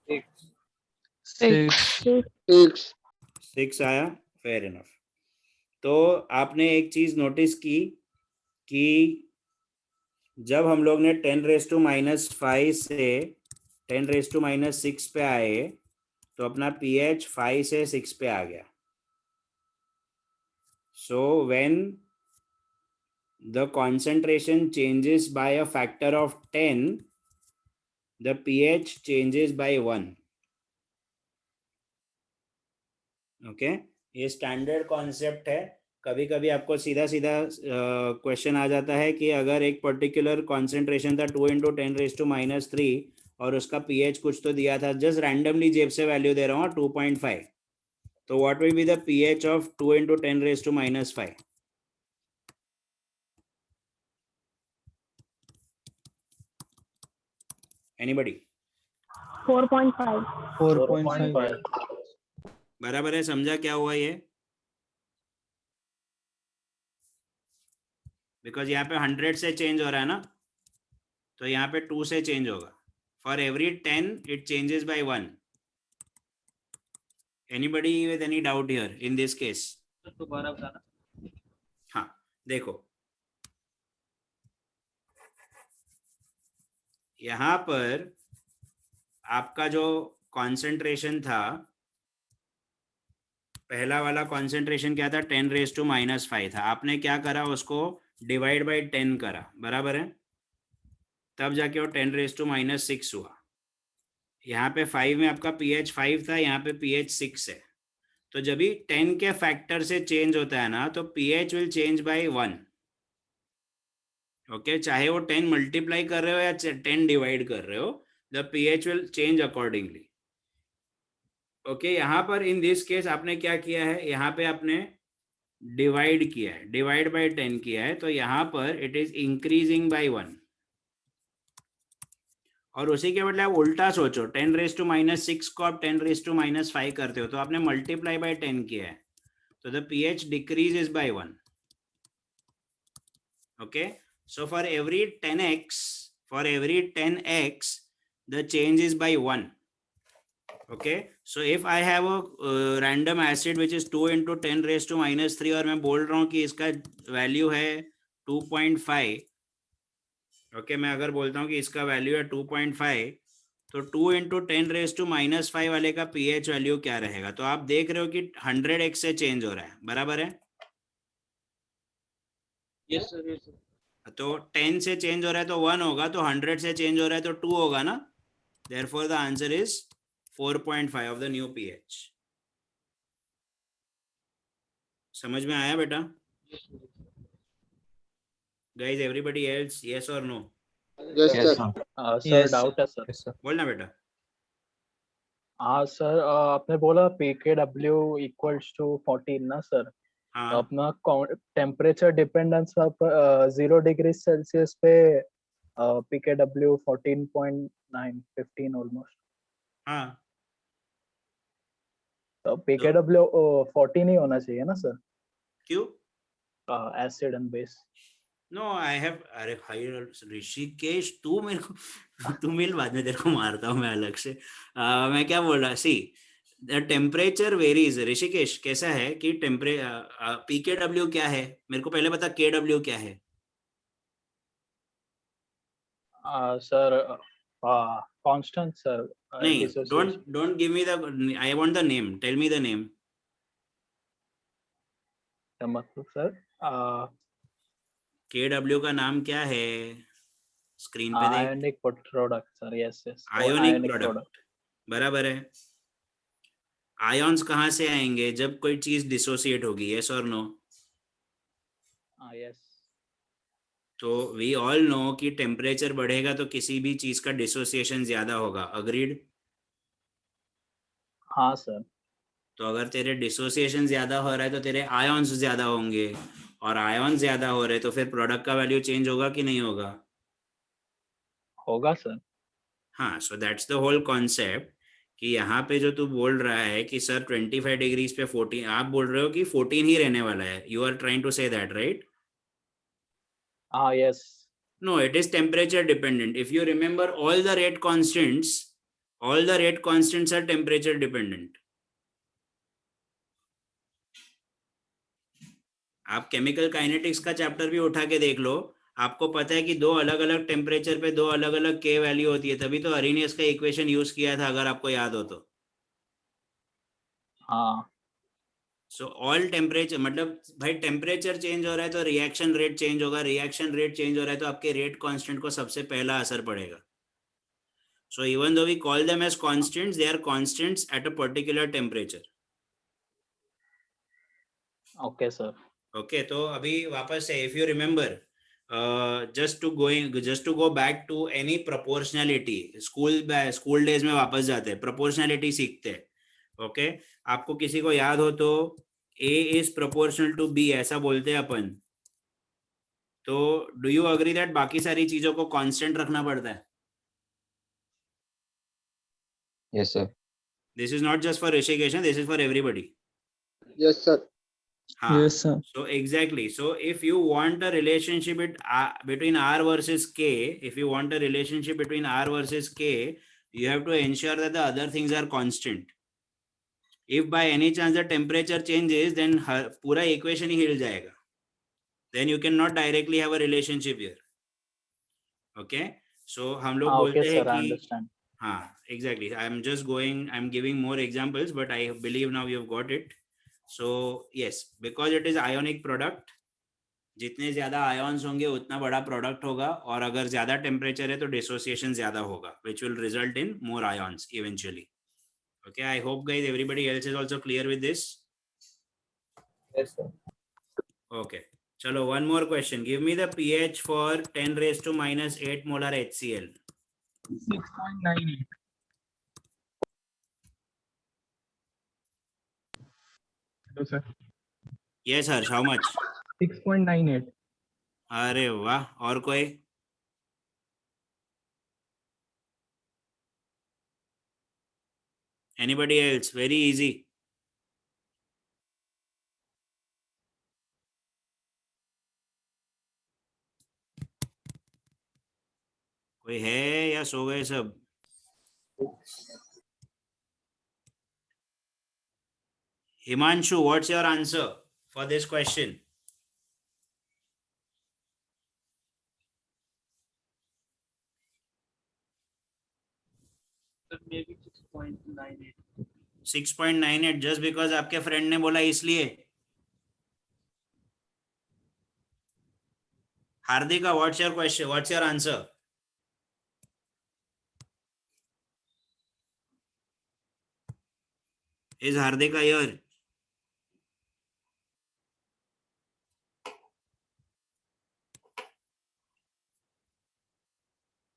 6. 6. 6 आया, fair enough. तो आपने एक चीज notice की कि जब हम लोग ने 10 रेज टू माइनस 5 से 10 रेज टू माइनस 6 पे आए तो अपना pH 5 से 6 पे आ गया. So when the concentration changes by a factor of 10, the pH changes by 1. Okay, ये स्टैंडर्ड कॉन्सेप्ट है. कभी कभी आपको सीधा सीधा क्वेश्चन आ जाता है कि अगर एक पर्टिकुलर कॉन्सेंट्रेशन था 2 इंटू 10 रेज टू माइनस 3 और उसका पीएच कुछ तो दिया था, जस्ट रैंडमली जेब से वैल्यू दे रहा हूँ 2.5, तो what will be the pH of 2 into 10 raise to minus 5? Anybody? 4.5. 4.5. बराबर है? समझा क्या हुआ ये? बिकॉज यहाँ पे 100 से चेंज हो रहा है ना, तो यहाँ पे 2 से चेंज होगा. For every 10 it changes by 1. Anybody with any doubt here in this case? दोबारा बताना. हाँ देखो, यहाँ पर आपका जो कॉन्सेंट्रेशन था, पहला वाला कॉन्सेंट्रेशन क्या था? 10 रेज टू माइनस 5 था. आपने क्या करा? उसको डिवाइड बाई 10 करा, बराबर है? तब जाके वो 10 रेज टू माइनस 6 हुआ. यहाँ पे 5 में आपका pH 5 था, यहाँ पे pH 6 है. तो जब भी 10 के फैक्टर से चेंज होता है ना, तो pH will change bye 1. Okay, चाहे वो 10 मल्टीप्लाई कर रहे हो या 10 डिवाइड कर रहे हो, the pH will change accordingly. Okay, यहाँ पर इन दिस केस आपने क्या किया है? यहाँ पे आपने डिवाइड किया है, डिवाइड बाय 10 किया है, तो यहाँ पर इट इज इंक्रीजिंग बाय 1. और उसी के बदले आप उल्टा सोचो, 10 रेज टू माइनस 6 को आप 10 रेज टू माइनस 5 करते हो, तो आपने मल्टीप्लाई बाय 10 किया है, तो the pH decreases by 1. Okay, so for every 10x the change is by 1. Okay, so if I have a random acid which is 2 into 10 raised to minus 3 और मैं बोल रहा हूँ कि इसका वैल्यू है 2.5. ओके, मैं अगर बोलता हूँ कि इसका वैल्यू है 2.5, तो 2 इंटू 10 रेज टू माइनस 5 वाले का pH वैल्यू क्या रहेगा? तो आप देख रहे हो कि 100x से चेंज हो रहा है, बराबर है? Yes sir, yes sir. तो 10 से चेंज हो रहा है तो 1 होगा, तो 100 से चेंज हो रहा है तो 2 होगा ना. Therefore the answer is 4.5 of the new pH. समझ में आया बेटा? Guys, everybody else, yes or no? Yes, Yes, sir. sir. Sir doubt है सर. Yes, sir. बोलना बेटा. हाँ सर, आपने बोला PKW इक्वल्स टू 14 ना सर. तो हाँ अपना टेम्परेचर डिपेंडेंस आप 0 डिग्री सेल्सियस पे PKW 14.9 15 ऑलमोस्ट. हाँ. तो PKW 14 ही होना चाहिए ना सर, क्यों? Acid and base. No I have, अरे भाई ऋषिकेश तू मेरे को तू मिल, बाद में तेरे को मारता हूँ मैं अलग से. मैं क्या बोल रहा, see the temperature varies. Rishikesh कैसा है कि PKW क्या है, मेरे को पहले बता. KW क्या है? Sir constant sir. नहीं, don't give me the, I want the name, tell me the name. मतलब सर KW का नाम क्या है? स्क्रीन पे देख. Ionic product sir. Yes yes, ionic product, बराबर है. आयॉन्स कहाँ से आएंगे जब कोई चीज डिसोसिएट होगी, यस और नो? यस. तो वी ऑल नो कि टेम्परेचर बढ़ेगा तो किसी भी चीज का डिसोसिएशन ज्यादा होगा. अग्रीड? हाँ सर. तो अगर तेरे डिसोसिएशन ज्यादा हो रहा है तो तेरे आयॉन्स ज्यादा होंगे, और आयॉन ज्यादा हो रहे तो फिर प्रोडक्ट का वैल्यू चेंज होगा कि नहीं होगा? होगा सर. हाँ, so that's the whole concept. कि यहाँ पे जो तू बोल रहा है कि सर 25 डिग्रीज पे 14, आप बोल रहे हो कि 14 ही रहने वाला है. You are trying to say that, right? Yes. No, it is temperature dependent. If you remember, all the rate constants are temperature dependent. आप केमिकल काइनेटिक्स का चैप्टर भी उठा के देख लो, आपको पता है कि दो अलग अलग टेम्परेचर पे दो अलग अलग K वैल्यू होती है. तभी तो अरेनियस का इक्वेशन यूज किया था, अगर आपको याद हो तो. हाँ. सो ऑल टेम्परेचर, मतलब भाई टेम्परेचर चेंज हो रहा है तो रिएक्शन रेट चेंज होगा, रिएक्शन रेट चेंज हो रहा है तो आपके रेट कांस्टेंट को सबसे पहला असर पड़ेगा. So even though we call them as constants, they are constants at a particular temperature. Okay sir. Okay, तो अभी वापस से, if you remember, just to go back to any proportionality, school days में वापस जाते हैं, proportionality सीखते हैं. Okay, आपको किसी को याद हो तो A is proportional to B ऐसा बोलते हैं अपन. तो do you agree that बाकी सारी चीजों को constant रखना पड़ता है? Yes, sir. This is not just for Rishikesh, this is for everybody. Yes, sir. Yes, sir. So exactly. So if you want a relationship between R versus K, you have to ensure that the other things are constant. If by any chance the temperature changes, then पूरा equation ही हिल जाएगा. Then you cannot directly have a relationship here. Okay. So हम लोग बोलते हैं कि हाँ, exactly. I'm giving more examples, but I believe now you've got it. So yes, because it is ionic product, जितने ज्यादा आयॉन्स होंगे उतना बड़ा प्रोडक्ट होगा, और अगर ज्यादा टेम्परेचर है तो डिसोसिएशन ज्यादा होगा, which will result in more ions eventually. Okay, I hope guys everybody else is also clear with this. Yes sir. Okay, chalo, one more question. Give me the pH for 10 raised to minus 8 molar HCl. 6.98. Hello sir. Yes Harsh, how much? 6.98. अरे वाह, और कोई? Anybody else? Very easy. कोई है या सो गए सब? Himanshu, what's your answer for this question? Maybe 6.98. 6.98, just because आपके फ्रेंड ने बोला इसलिए? Hardika, what's your question? What's your answer? Is Hardika here?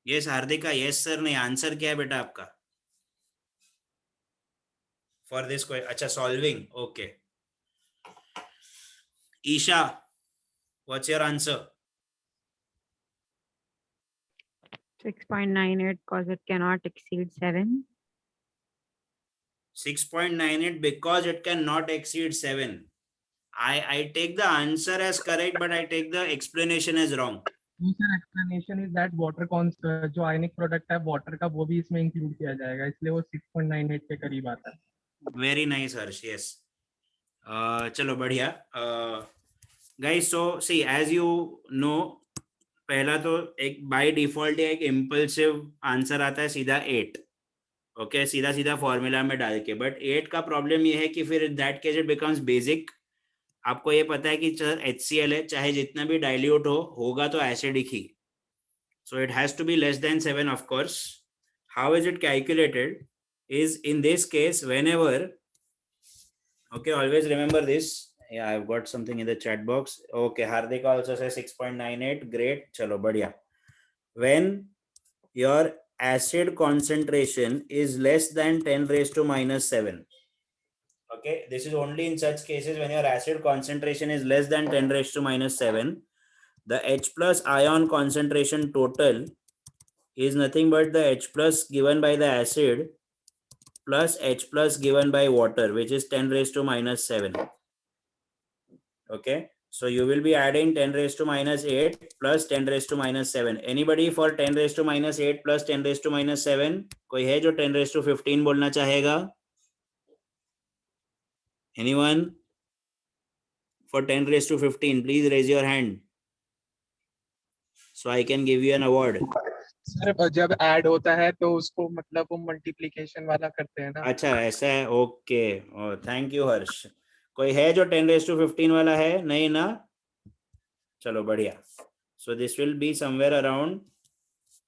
Yes, Hardika. Yes, sir. नहीं, आंसर क्या है बेटा आपका? For this question, अच्छा, solving. Okay. Isha, what's your answer? 6.98 because it cannot exceed 7. 6.98 because it cannot exceed 7. I take the answer as correct, but I take the explanation as wrong. दूसरा explanation is that water जो ionic product है water का वो भी इसमें include किया जाएगा इसलिए वो 6.98 के करीब आता है. Very nice, Harsh. Yes. चलो बढ़िया. Guys, so see, as you know, पहला तो एक by default एक impulsive answer आता है सीधा 8. ओके, सीधा सीधा फॉर्मूला में डाल के. बट 8 का प्रॉब्लम ये है कि फिर in that case it becomes basic. आपको ये पता है कि HCl है, चाहे जितना भी डाइल्यूट होगा तो एसिडिक ही. So it has to be less than 7 of course. How is it calculated is in this case whenever, okay, always remember this. Yeah, I've got something in the chat box. Okay, Hardika also says 6.98. Great. Chalo badhiya. When your acid concentration is less than 10 raised to minus 7. Okay, this is only in such cases when your acid concentration is less than 10 raised to minus 7. The H plus ion concentration total is nothing but the H plus given by the acid plus H plus given by water, which is 10 raised to minus 7. Okay, so you will be adding 10 raised to minus 8 plus 10 raised to minus 7. Anybody for 10 raised to minus 8 plus 10 raised to minus 7? कोई है जो 10 raised to 15 बोलना चाहेगा? Anyone for 10 raised to 15? Please raise your hand so I can give you an award. Sir जब add होता है तो उसको मतलब वो मल्टीप्लिकेशन वाला करते हैं ना. अच्छा, ऐसा है. ओके, थैंक यू हर्ष. कोई है जो 10 raised to 15 वाला है? नहीं ना? चलो बढ़िया. So this will be somewhere around,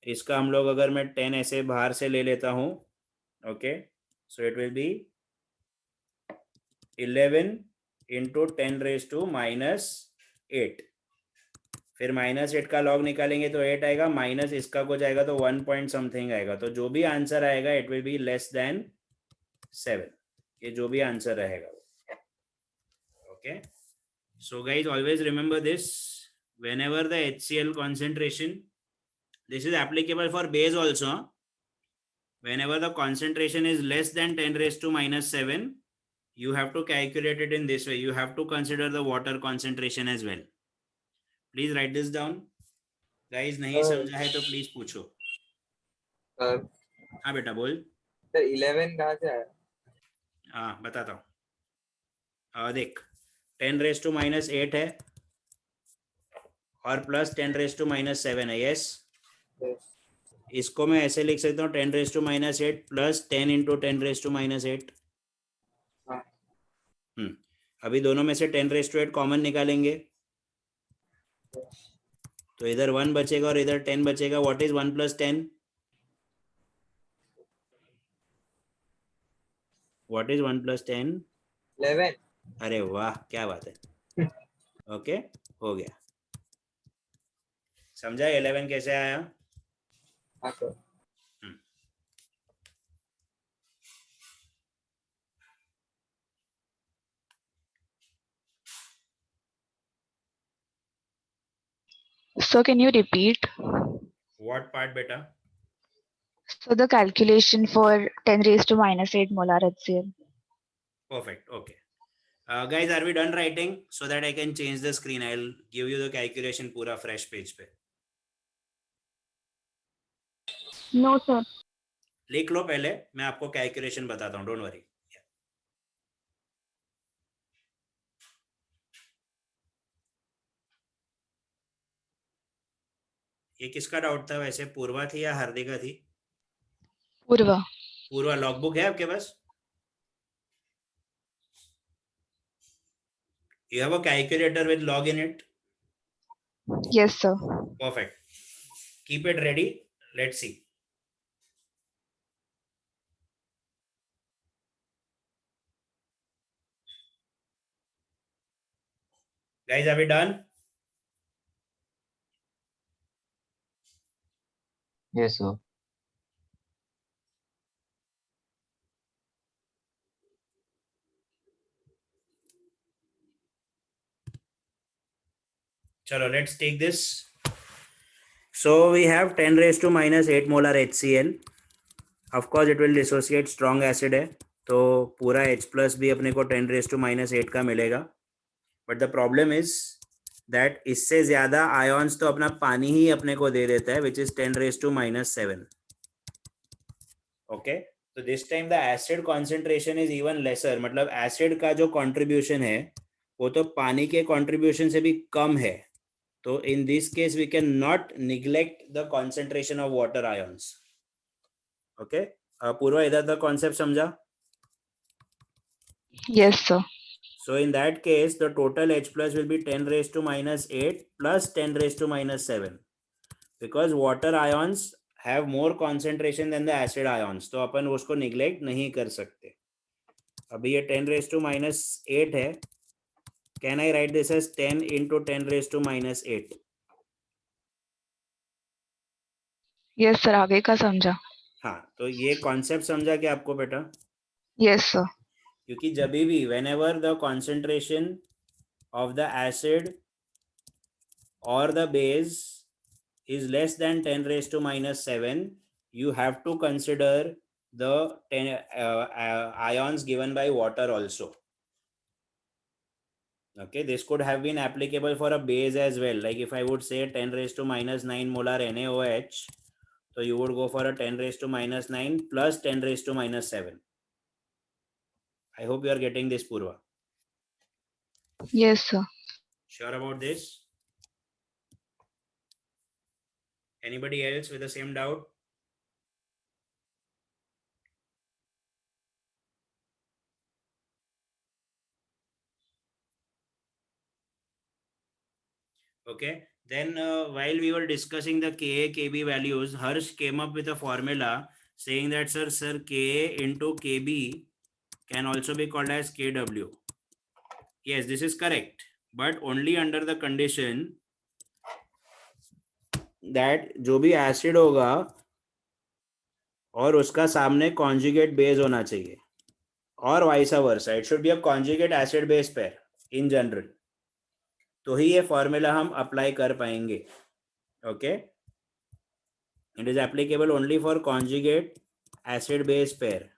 इसका हम लोग अगर मैं 10 ऐसे बाहर से ले लेता हूँ, okay, so it will be 11 into 10 raised to minus 8. फिर माइनस 8 का लॉग निकालेंगे तो 8 आएगा, माइनस इसका कुछ आएगा तो 1 पॉइंट समथिंग आएगा. तो जो भी आंसर आएगा it will be less than 7. ये जो भी आंसर रहेगा. Okay, so guys always remember this. whenever the HCl concentration, this is applicable for base also, whenever the concentration is less than 10 raised to minus 7, you have to calculate it in this way. You have to consider the water concentration as well. Please write this down. Guys, नहीं समझा है तो please पूछो. हाँ बेटा बोल. Sir 11 कहाँ से आया? हाँ बताता हूँ. देख, 10 raised to minus 8 है और प्लस 10 raised to minus 7 है. यस, इसको मैं ऐसे लिख सकता हूँ 10 raised to minus 8 plus 10 into 10 raised to minus 8. अभी दोनों में से 10 raised to 8 कॉमन निकालेंगे तो इधर 1 बचेगा और इधर 10 बचेगा. What is 1 plus 10? What is 1 plus 10? 11. अरे वाह, क्या बात है. ओके, हो गया. समझा 11 कैसे आया? हाँ sir. So can you repeat? What part, beta? So the calculation for 10 raised to minus 8 molar HCl. Perfect. Okay. Guys, are we done writing so that I can change the screen? I'll give you the calculation पूरा fresh page पे. No sir. लिख लो पहले, मैं आपको calculation बताता हूँ. Don't worry. ये किसका डाउट था वैसे? पूर्वा थी या हार्दिका थी? पूर्वा. पूर्वा, लॉगबुक है आपके पास? You have a calculator with log in it? Yes, sir. Perfect. Keep it ready. Let's see. Guys, are we done? Yes, sir. Chalo, let's take this. So we have 10 raised to minus 8 molar HCl. Of course, it will dissociate strong acid है, तो पूरा H plus भी अपने को 10 raised to minus 8 का मिलेगा. But the problem is that इससे ज़्यादा ions तो अपना पानी ही अपने को दे देता है, which is 10 raised to minus 7. Okay, so this time the acid concentration is even lesser. मतलब acid का जो contribution है वो तो पानी के contribution से भी कम है. तो in this case we can not neglect the concentration of water ions. Okay, Purva, इधर the concept समझा? Yes, sir. So in that case, the total H plus will be 10 raised to minus 8 plus 10 raised to minus 7. Because water ions have more concentration than the acid ions. तो अपन उसको neglect नहीं कर सकते. अभी ये 10 raised to minus 8 है. Can I write this as 10 into 10 raised to minus 8? Yes, sir. आगे का समझा. हाँ, तो ये concept समझा क्या आपको बेटा? Yes, sir. क्योंकि जब भी whenever the concentration of the acid or the base is less than 10 raised to minus 7, you have to consider the 10 ions given by water also. Okay, this could have been applicable for a base as well. Like if I would say 10 raised to minus 9 molar NaOH, so you would go for a 10 raised to minus 9 plus 10 raised to minus 7. I hope you are getting this, Purva. Yes, sir. Sure about this? Anybody else with the same doubt? Okay, then while we were discussing the Ka, Kb values, Harsh came up with a formula saying that sir, Ka into Kb can also be called as Kw. Yes, this is correct, but only under the condition that जो भी acid होगा और उसका सामने conjugate base होना चाहिए, और vice versa. It should be a conjugate acid base pair in general. तो ही ये फॉर्मूला हम अप्लाई कर पाएंगे. Okay, it is applicable only for conjugate acid base pair.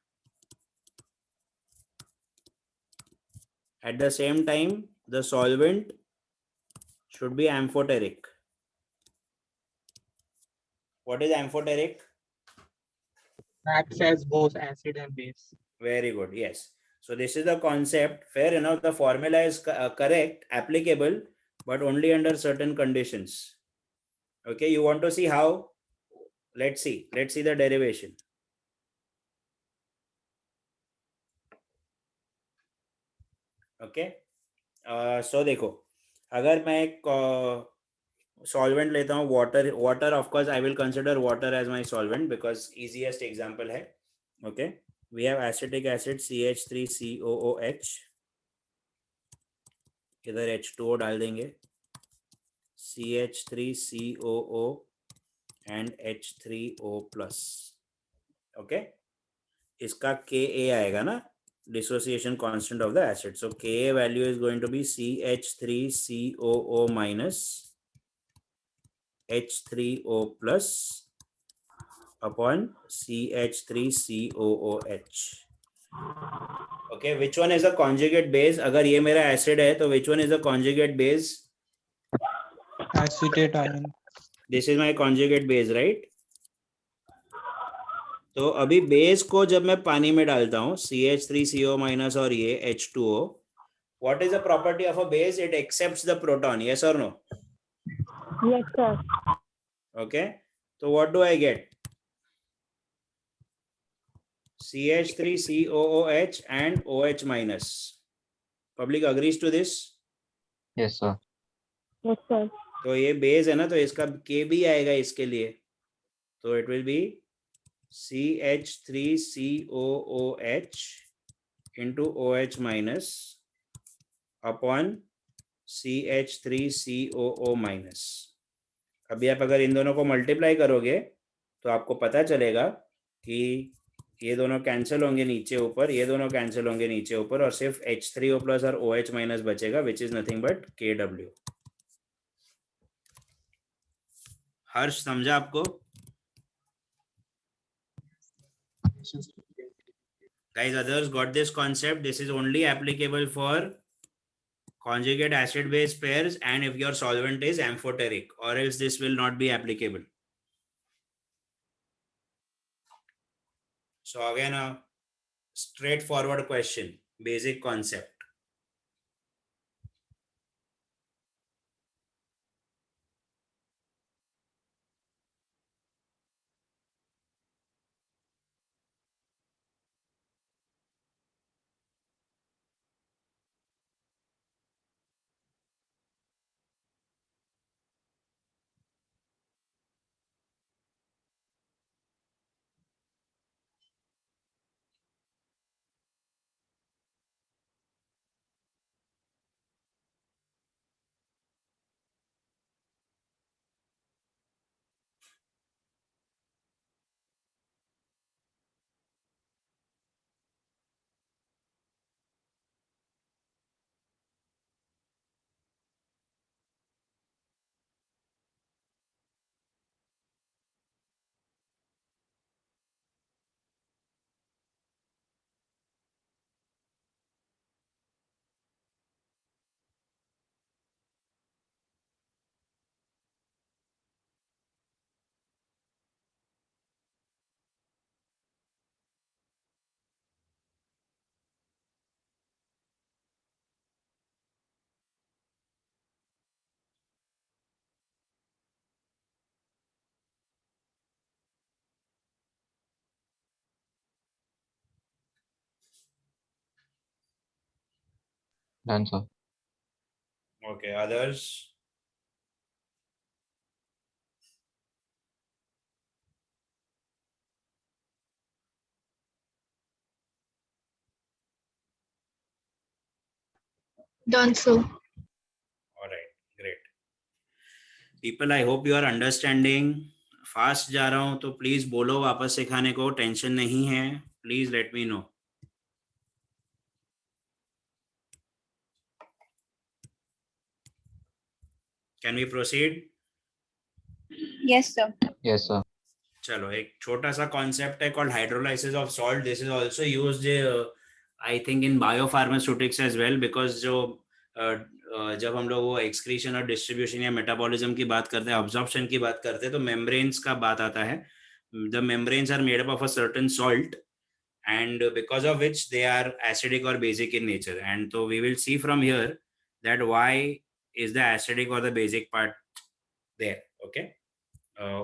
At the same time the solvent should be amphoteric. What is amphoteric? Acts as both acid and base. Very good. Yes. So this is the concept. Fair enough. The formula is correct, applicable, but only under certain conditions. Okay. You want to see how? Let's see. Let's see the derivation. Okay. So देखो, अगर मैं एक solvent लेता हूँ, water of course I will consider water as my solvent because easiest example है. Okay. We have acetic acid CH3COOH. इधर H2O डाल देंगे, CH3COO and H3O plus. Okay, इसका Ka आएगा ना, dissociation constant of the acid. So Ka value is going to be CH3COO minus H3O plus upon CH3COOH. Okay, which one is a conjugate base? अगर ये मेरा acid है तो which one is a conjugate base? Acetate ion. This is my conjugate base, right? तो अभी base को जब मैं पानी में डालता हूँ CH3CO minus और ये H2O, what is the property of a base? It accepts the proton. Yes or no? Yes, sir. Okay. So what do I get? CH3COOH and OH minus. Public agrees to this? Yes, sir. Yes, sir. तो ये base है ना, तो इसका के भी आएगा इसके लिए, तो it will be CH3COOH into OH minus upon CH3COO minus. अभी आप अगर इन दोनों को मल्टीप्लाई करोगे तो आपको पता चलेगा कि ये दोनों कैंसिल होंगे नीचे ऊपर, ये दोनों कैंसिल होंगे नीचे ऊपर, और सिर्फ H3O प्लस और OH माइनस बचेगा, which is nothing but KW. हर्ष, समझा आपको? Guys, others got this concept? This is only applicable for conjugate acid base pairs and if your solvent is amphoteric, or else this will not be applicable. So again, a straightforward question, basic concept. Done, sir. Okay, others? Done, sir. All right, great. People, I hope you are understanding. Fast जा रहा हूं तो please बोलो वापस सिखाने को, tension नहीं है, please let me know. Can we proceed? Yes, sir. Yes, sir. चलो, एक छोटा सा कॉन्सेप्ट है called hydrolysis of salt. This is also used I think in biopharmaceutics as well, because जो जब हम लोग वो एक्सक्रीशन और डिस्ट्रीब्यूशन या मेटाबॉलिज्म की बात करते हैं, अब्जॉर्प्शन की बात करते हैं, तो मेम्ब्रेन्स का बात आता है. The membranes are made up of a certain salt and because of which they are acidic or basic in nature. And so we will see from here that why is the acidic or the basic part there. Okay,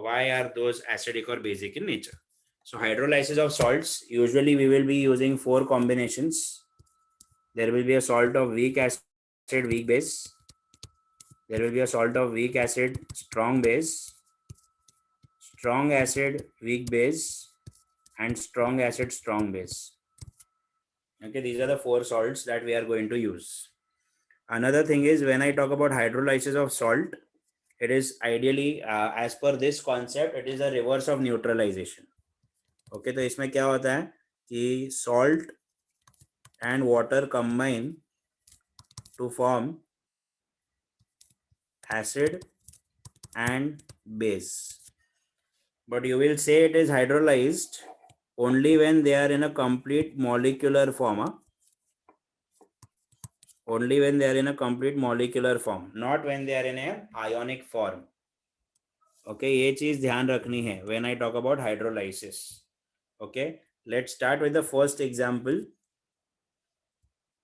why are those acidic or basic in nature? So hydrolysis of salts, usually we will be using 4 combinations. There will be a salt of weak acid, weak base. There will be a salt of weak acid, strong base, strong acid, weak base, and strong acid, strong base. Okay, these are the 4 salts that we are going to use. Another thing is, when I talk about hydrolysis of salt, it is ideally as per this concept, it is a reverse of neutralization. Okay, तो इसमें क्या होता है कि salt and water combine to form acid and base, but you will say it is hydrolyzed only when they are in a complete molecular form. Only when they are in a complete molecular form, not when they are in a ionic form. Okay, ये चीज ध्यान रखनी है when I talk about hydrolysis. Okay, let's start with the first example.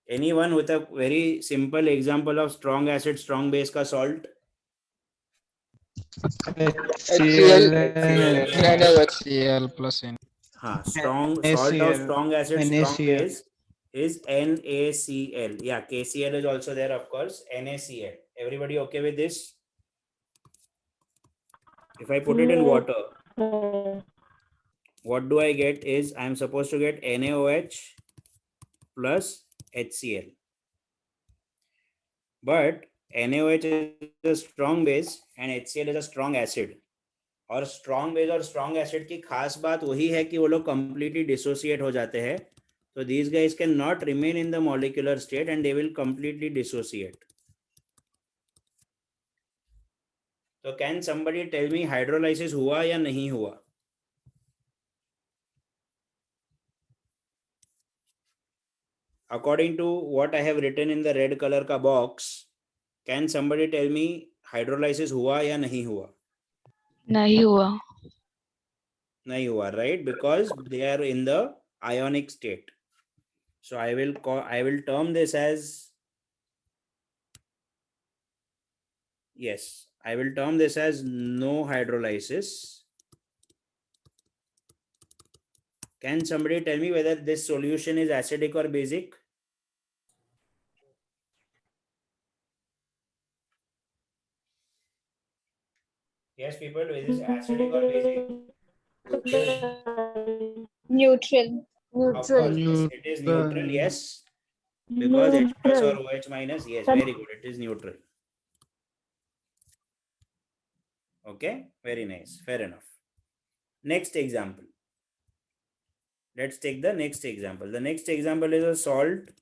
Anyone with a very simple example of strong acid, strong base का salt? HCl plus N. हाँ, strong salt of strong acid, strong base is NaCl. Yeah, KCl is also there, of course. NaCl. Everybody okay with this? If I put it in Yes, water, sir. what do I get is I'm supposed to get NaOH plus HCl. But NaOH is a strong base and HCl is a strong acid. और strong base और strong acid की खास बात वही है कि वो लोग completely dissociate हो जाते हैं. So these guys can not remain in the molecular state and they will completely dissociate. So can somebody tell me hydrolysis हुआ या नहीं हुआ? According to what I have written in the red color का box, can somebody tell me hydrolysis हुआ या नहीं हुआ? नहीं हुआ. नहीं हुआ, right? Because they are in the ionic state. So I will term this as, yes, I will term this as no hydrolysis. Can somebody tell me whether this solution is acidic or basic? Yes, people, is this acidic or basic? Neutral. Of course, yes, it is neutral, yes. Because H plus or OH minus, yes, very good, it is neutral. Okay, very nice, fair enough. Next example. Let's take the next example. The next example is a salt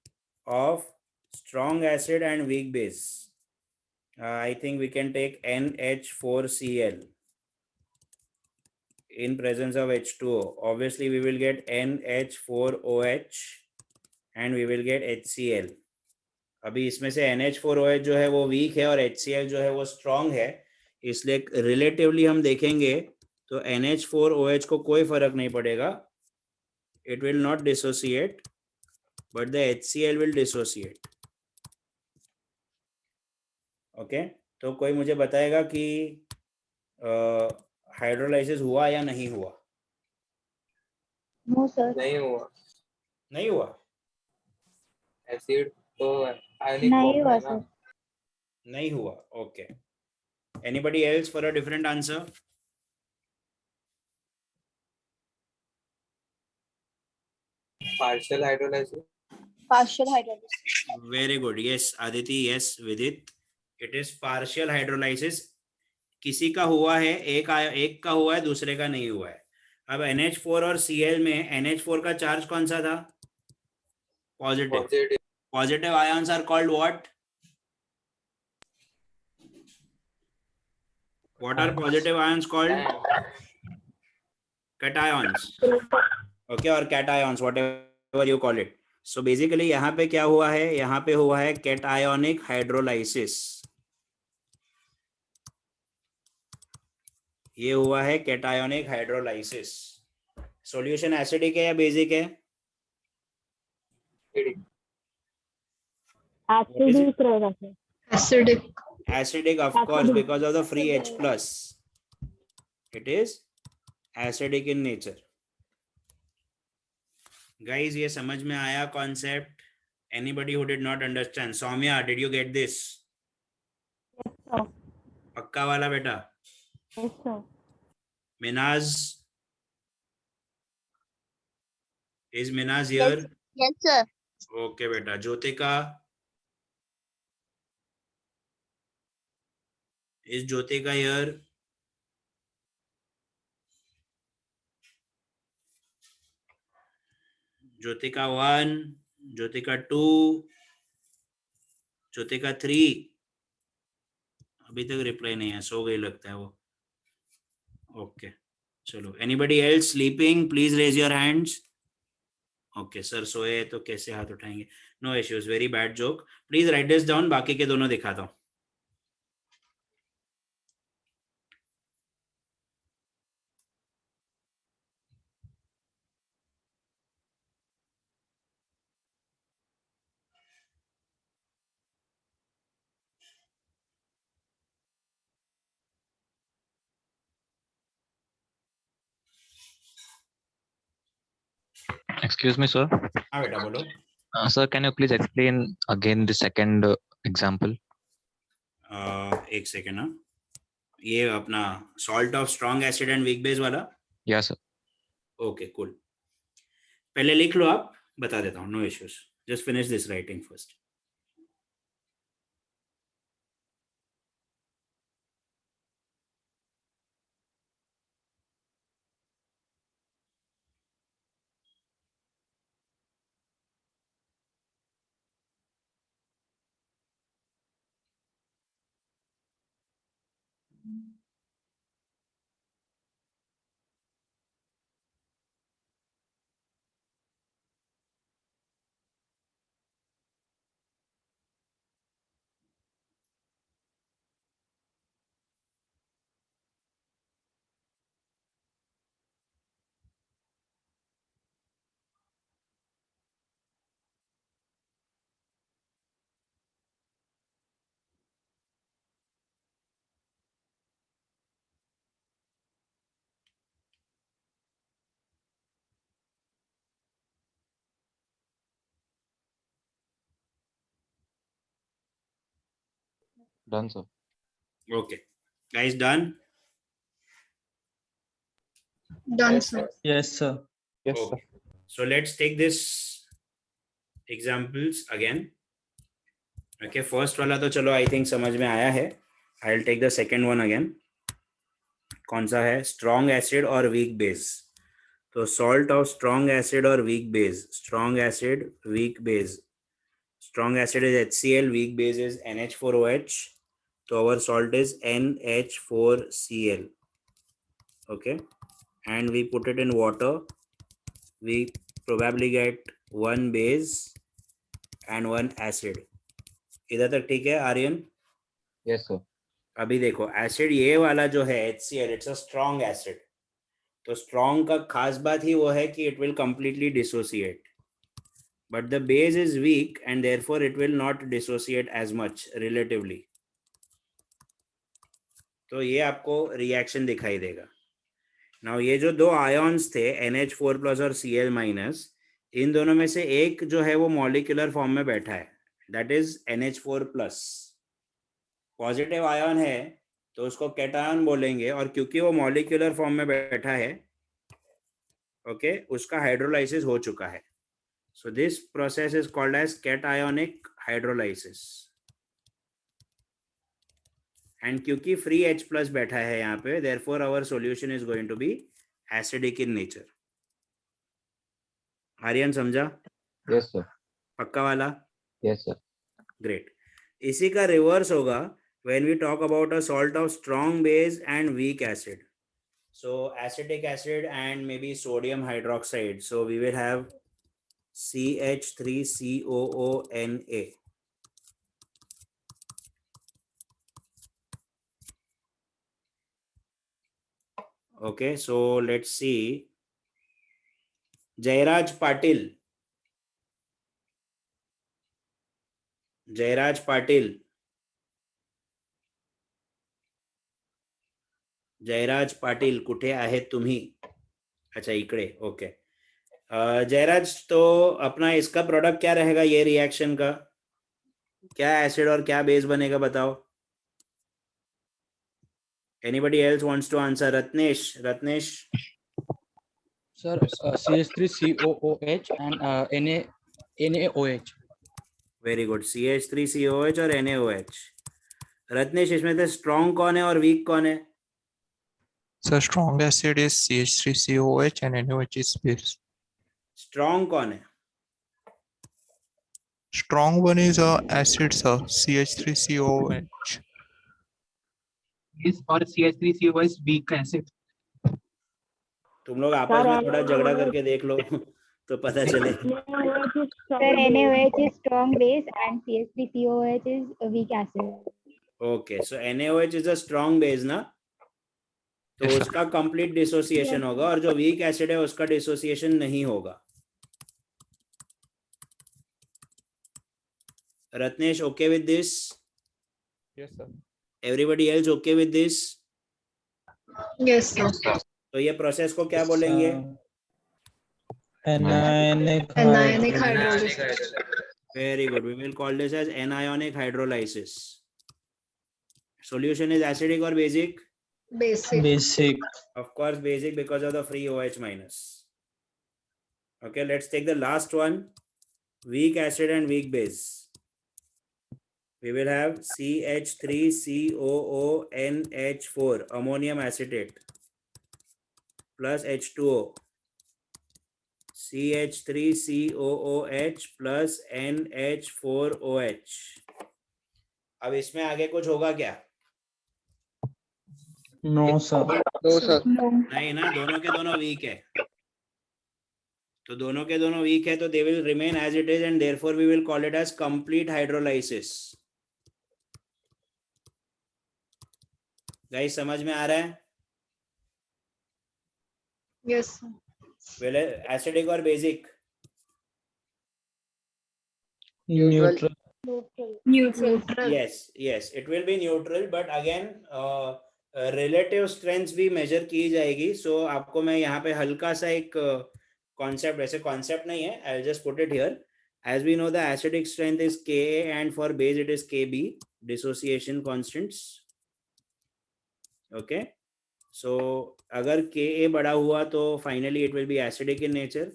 of strong acid and weak base. I think we can take NH4Cl in presence of H2O. Obviously, we will get NH4OH and we will get HCl. अभी इसमें से NH4OH जो है वो weak है और HCl जो है वो strong है, इसलिए relatively हम देखेंगे तो NH4OH को कोई फर्क नहीं पड़ेगा. It will not dissociate, but the HCl will dissociate. Okay, तो कोई मुझे बताएगा कि हाइड्रोलाइसिस हुआ या नहीं हुआ? No, sir. नहीं हुआ. नहीं हुआ. एसिड तो आयनिक नहीं फॉर्म हुआ, है ना. sir. नहीं हुआ. Okay. Anybody else for a different answer? Partial hydrolysis. Partial hydrolysis. Very good. Yes, Aditi. Yes, Vidit. It is partial hydrolysis. किसी का हुआ है, एक का हुआ है, दूसरे का नहीं हुआ है. अब NH4 और Cl में NH4 का चार्ज कौन सा था? Positive. Positive ions are called what? What are positive ions called? Cations. Okay, or cations, whatever you call it. So basically यहाँ पे क्या हुआ है? यहाँ पे हुआ है cationic hydrolysis. ये हुआ है cationic hydrolysis. Solution acidic है या basic है? Acidic रहेगा, sir. Acidic. Acidic, of course, because of the free H plus. It is acidic in nature. Guys, ये समझ में आया concept? Anybody who did not understand? Soumya, did you get this? Yes, sir. पक्का वाला बेटा? Yes, sir. Minaz? Is Minaz here? Yes, sir. Okay, बेटा. Jyotika? Is Jyotika here? Jyotika 1, Jyotika 2, Jyotika 3. अभी तक रिप्लाई नहीं है, सो गई लगता है वो. ओके, चलो. Anybody else sleeping? Please raise your hands. Okay, sir सोए तो कैसे हाथ उठाएंगे? No issues, very bad joke. Please write this down. बाकी के दोनों दिखाता हूँ. Excuse me, sir. हाँ बेटा बोलो. Sir, can you please explain again the second example? एक सेकेंड. हाँ, ये अपना salt of strong acid and weak base वाला. Yeah, sir. Okay cool. पहले लिख लो आप, बता देता हूँ. No issues. Just finish this writing first. Done, sir. Okay, guys, done. Done, sir. Yes, sir. Yes, Okay. So let's take this examples again. Okay, first वाला तो चलो I think समझ में आया है. I'll take the second one again. कौन सा है? Strong acid और weak base. तो salt of strong acid और weak base. Strong acid, weak base. Strong acid is HCl, weak base is NH4OH. So our salt is NH4Cl. Okay, and we put it in water. We probably get one base and one acid. इधर तक ठीक है Aryan? Yes, sir. अभी देखो acid ये वाला जो है HCl, it's a strong acid. तो स्ट्रॉन्ग का खास बात ही वो है कि it will completely dissociate, but the base is weak and therefore it will not dissociate as much relatively. तो ये आपको रिएक्शन दिखाई देगा. नाउ ये जो दो आयॉन्स थे NH4+ और Cl-, इन दोनों में से एक जो है वो मॉलिक्यूलर फॉर्म में बैठा है, that is NH4+. Positive ion है तो उसको कैटायन बोलेंगे, और क्योंकि वो मॉलिक्यूलर फॉर्म में बैठा है, ओके, उसका हाइड्रोलाइसिस हो चुका है. So this process is called as cationic hydrolysis. And क्योंकि फ्री H+ बैठा है यहाँ पे, therefore our solution is going to be acidic in nature. Aryan समझा? Yes, sir. पक्का वाला? Yes, sir. ग्रेट. इसी का रिवर्स होगा when we talk about a salt of strong base and weak acid. So acetic acid and maybe sodium hydroxide. So we will have CH3COONA. Okay, so let's see. Jairaj Patil. Jayraj Patil. Jayraj Patil कुठे आहेत तुम्ही? अच्छा इकडे. Okay. Jayraj, तो अपना इसका product क्या रहेगा? ये रिएक्शन का क्या एसिड और क्या बेस बनेगा बताओ. Anybody else wants to answer? Ratnesh. Ratnesh. Sir, CH3COOH and NaOH. Very good. CH3COH और NaOH. रत्नेश, इसमें से स्ट्रॉन्ग कौन है और वीक कौन है? Sir, strong acid is CH3COOH and NaOH is base. Strong कौन है? Strong one is acid, sir. CH3COOH. Is or CH3COOH is weak acid. तुम लोग आपस में थोड़ा झगड़ा करके देख लो तो पता चले. Sir, NaOH is strong base and CH3COOH is a weak acid. Okay, so NaOH is a strong base ना, तो Yes, sir. उसका कंप्लीट डिसोसिएशन होगा, और जो वीक एसिड है उसका डिसोसिएशन नहीं होगा. Ratnesh, okay with this? Yes, sir. Everybody else okay with this? Yes, sir. तो ये प्रोसेस को क्या बोलेंगे? Anionic Anionic hydrolysis. Very good. We will call this as anionic hydrolysis. Solution is acidic और basic? Basic. Of course, basic because of the free OH minus. Okay, let's take the last one. Weak acid and weak base. We will have CH3COONH4 ammonium acetate plus H2O. CH3COOH plus NH4OH. अब इसमें आगे कुछ होगा क्या? No, sir. No, sir. नहीं ना, दोनों के दोनों वीक है, तो दोनों के दोनों वीक है, तो they will remain as it is and therefore we will call it as complete hydrolysis. Guys समझ में आ रहा है? Yes, sir. वेल एसिडिक और basic? Neutral. Neutral. yes it will be neutral, but again relative strengths भी major की जाएगी. सो आपको मैं यहाँ पे हल्का सा एक कॉन्सेप्ट, ऐसे कॉन्सेप्ट नहीं है, I just put it here. as we know the acidic strength is Ka and for base it is Kb, dissociation constants. okay, so अगर Ka बड़ा हुआ तो finally it will be acidic in nature,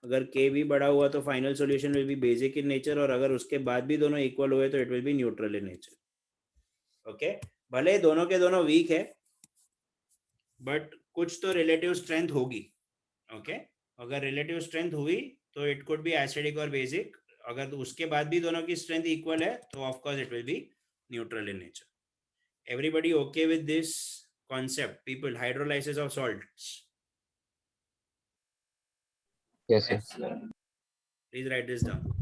अगर Kb बड़ा हुआ तो final solution will be basic in nature, और अगर उसके बाद भी दोनों इक्वल हुए तो it will be neutral in nature. Okay, भले दोनों के दोनों वीक है बट कुछ तो रिलेटिव स्ट्रेंथ होगी. ओके, अगर रिलेटिव स्ट्रेंथ हुई तो इट कुड बी एसिडिक और बेसिक, अगर उसके बाद भी दोनों की स्ट्रेंथ इक्वल है तो of course it will be neutral in nature. Everybody okay with this concept, people? Hydrolysis of salts. Yes, sir. Please write this down.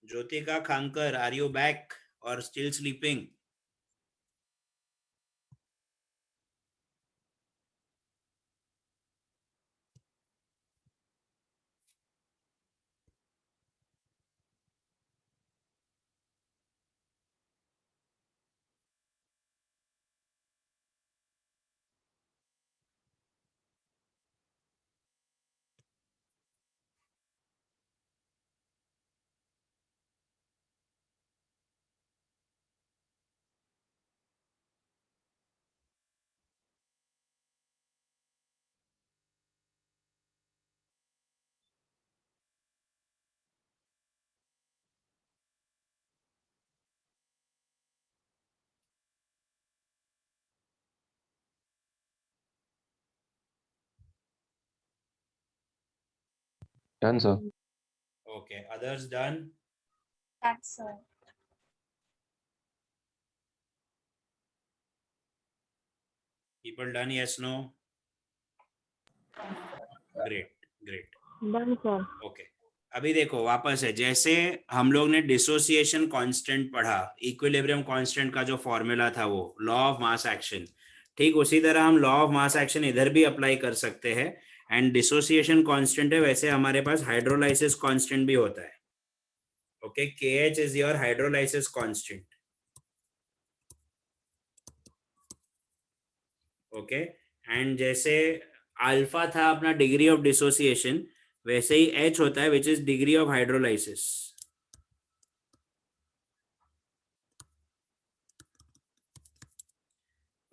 Jyotika Khankar, are you back or still sleeping? Done, sir. Okay, others done? That's sir. People done? Yes, no? Great, great. Done, sir. Okay. अभी देखो वापस है, जैसे हम लोग ने dissociation constant पढ़ा, equilibrium constant का जो फॉर्मूला था वो लॉ ऑफ मास एक्शन, ठीक उसी तरह हम लॉ ऑफ मास एक्शन इधर भी अप्लाई कर सकते हैं. एंड डिसोसिएशन कांस्टेंट है, वैसे हमारे पास हाइड्रोलाइसिस कांस्टेंट भी होता है. Okay, KH is your hydrolysis constant. Okay, and जैसे अल्फा था अपना डिग्री ऑफ डिसोसिएशन, वैसे ही H होता है which is degree of hydrolysis.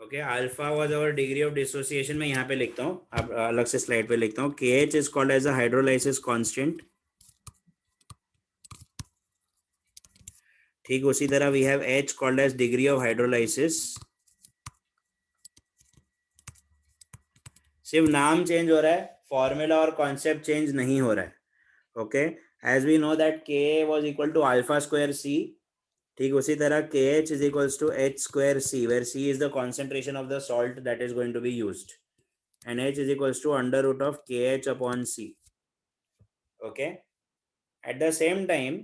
Okay, alpha was our degree of dissociation. मैं यहाँ पे लिखता हूँ, अब अलग से स्लाइड पे लिखता हूँ. KH is called as a hydrolysis constant. ठीक उसी तरह we have H called as degree of hydrolysis. सिर्फ नाम चेंज हो रहा है, फॉर्मूला और कॉन्सेप्ट चेंज नहीं हो रहा है. Okay, as we know that Ka was equal to alpha square C, ठीक उसी तरह KH is equals to H square C, where C is the concentration of the salt that is going to be used, and H is equals to under root of KH upon C. Okay, at the same time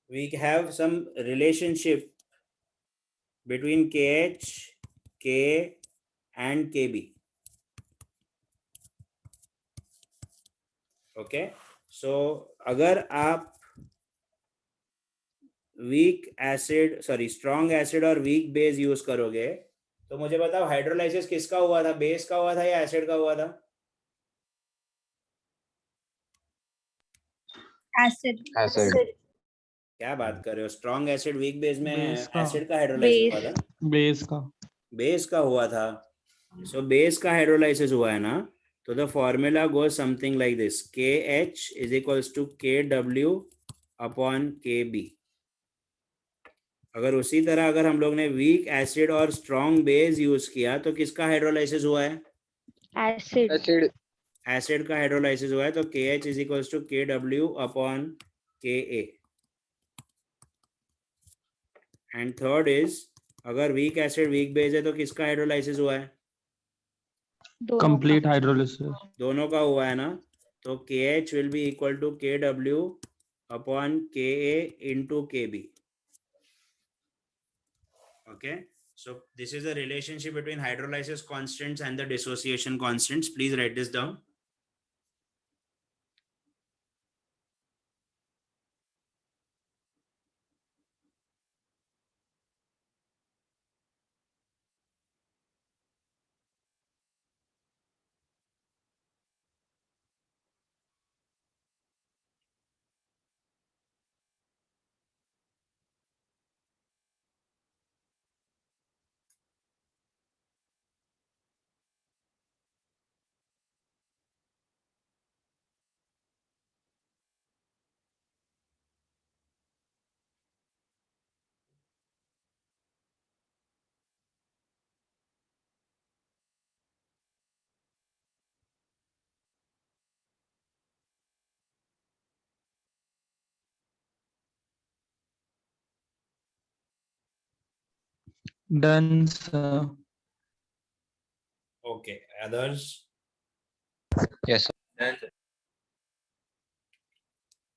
we have some relationship between KH, K and KB. Okay, so अगर आप weak acid sorry strong acid और weak base use करोगे तो मुझे बताओ hydrolysis किसका हुआ था, बेस का हुआ था या एसिड का हुआ था? Acid. Acid. क्या बात कर रहे हो, स्ट्रॉन्ग एसिड वीक बेस में बेस का। एसिड का हाइड्रोलाइसिस हुआ था? बेस का। बेस का हुआ था। सो बेस का हाइड्रोलाइसिस हुआ है ना, तो the formula goes something like this, KH is equals to KW upon KB। अगर उसी तरह अगर हम लोग ने वीक एसिड और स्ट्रॉन्ग बेस यूज किया तो किसका हाइड्रोलाइसिस हुआ है? Acid. Acid. एसिड का हाइड्रोलाइसिस हुआ है, तो KH is equals to KW upon KA। And third is, अगर वीक एसिड वीक बेस है तो किसका हाइड्रोलाइसिस हुआ है? Complete hydrolysis. दोनों का हुआ है ना, तो KH will be equal to KW upon KA into KB. Okay, so this is the relationship between hydrolysis constants and the dissociation constants. Please write this down. Done, sir. Okay, others? Yes, sir. Done, sir.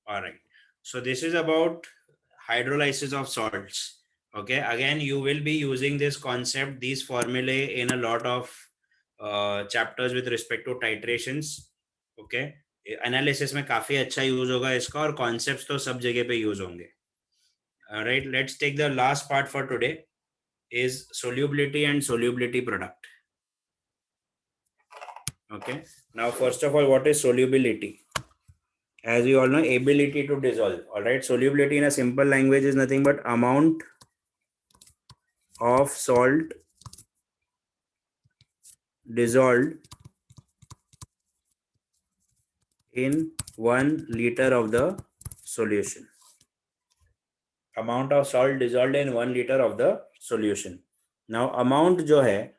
All right, so this is about hydrolysis of salts. Okay, again you will be using this concept, these formulae in a lot of chapters with respect to titrations. Okay, analysis में काफी अच्छा use होगा इसका, और concepts तो सब जगह पे यूज होंगे. Alright, let's take the last part for today, is solubility and solubility product. Okay, now first of all, what is solubility? As we all know, ability to dissolve. All right, solubility in a simple language is nothing but amount of salt dissolved in 1 liter of the solution. Amount of salt dissolved in 1 liter of the solution. Now amount जो है,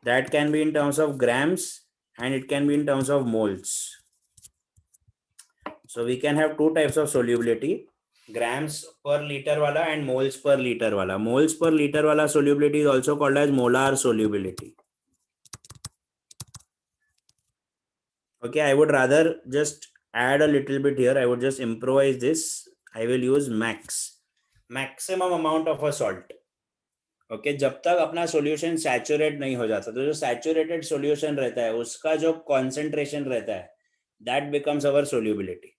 that can be in terms of grams and it can be in terms of moles. So we can have two types of solubility, grams per liter wala and moles per liter wala. Moles per liter wala solubility is also called as molar solubility. Okay, I would rather just add a little bit here. I would just improvise this. I will use maximum amount of a salt. Okay, जब तक अपना solution saturate नहीं हो जाता, तो जो saturated solution रहता है उसका जो concentration रहता है, that becomes our solubility.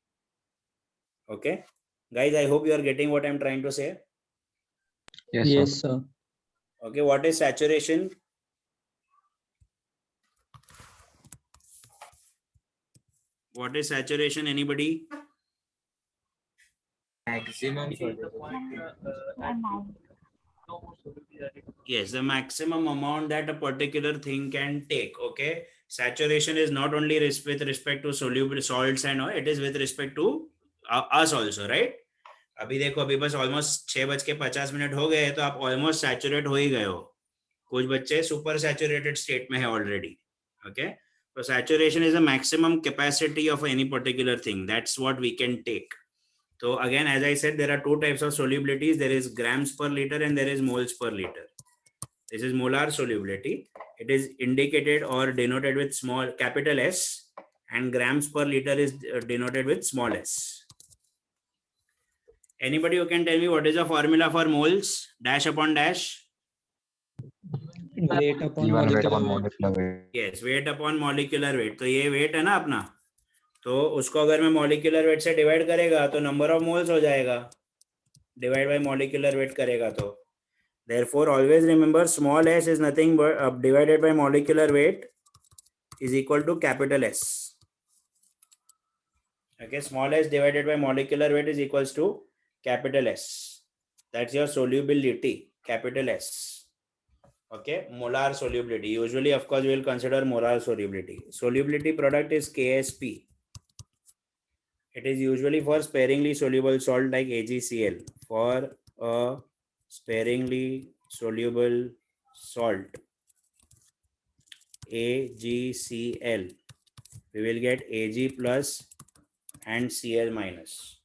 Okay, guys, I hope you are getting what I am trying to say. Yes, sir. Okay, what is saturation? What is saturation? Anybody? Maximum Amount. Yes, the maximum amount that a particular thing can take. Okay, saturation is not only with respect to soluble salts and all, it is with respect to us also, right? अभी देखो, अभी बस almost 6:50 हो गए हैं, तो आप almost saturate हो ही गए हो. कुछ बच्चे सुपर सैचुरेटेड स्टेट में है already. Okay, so saturation is the maximum capacity of any particular thing. That's what we can take. So again, as I said, there are two types of solubilities. There is grams per liter and there is moles per liter. This is molar solubility. It is indicated or denoted with small capital S, and grams per liter is denoted with small s. Anybody who can tell me what is the formula for moles? Dash upon dash. Weight upon molecular weight. Yes, weight upon molecular weight. तो ये weight है ना अपना, तो उसको अगर मैं molecular weight से divide करेगा तो number of moles हो जाएगा. डिवाइड बाय मॉलिक्यूलर वेट करेगा तो. Therefore, always remember small s is nothing but divided by molecular weight is equal to capital S. Okay, small s divided by molecular weight is equals to capital S. That's your solubility, capital S. Okay, molar solubility. Usually, of course, we will consider molar solubility. Solubility product is KSP. It is usually for sparingly soluble salt like AgCl. For a sparingly soluble salt AgCl, we will get Ag plus and Cl minus.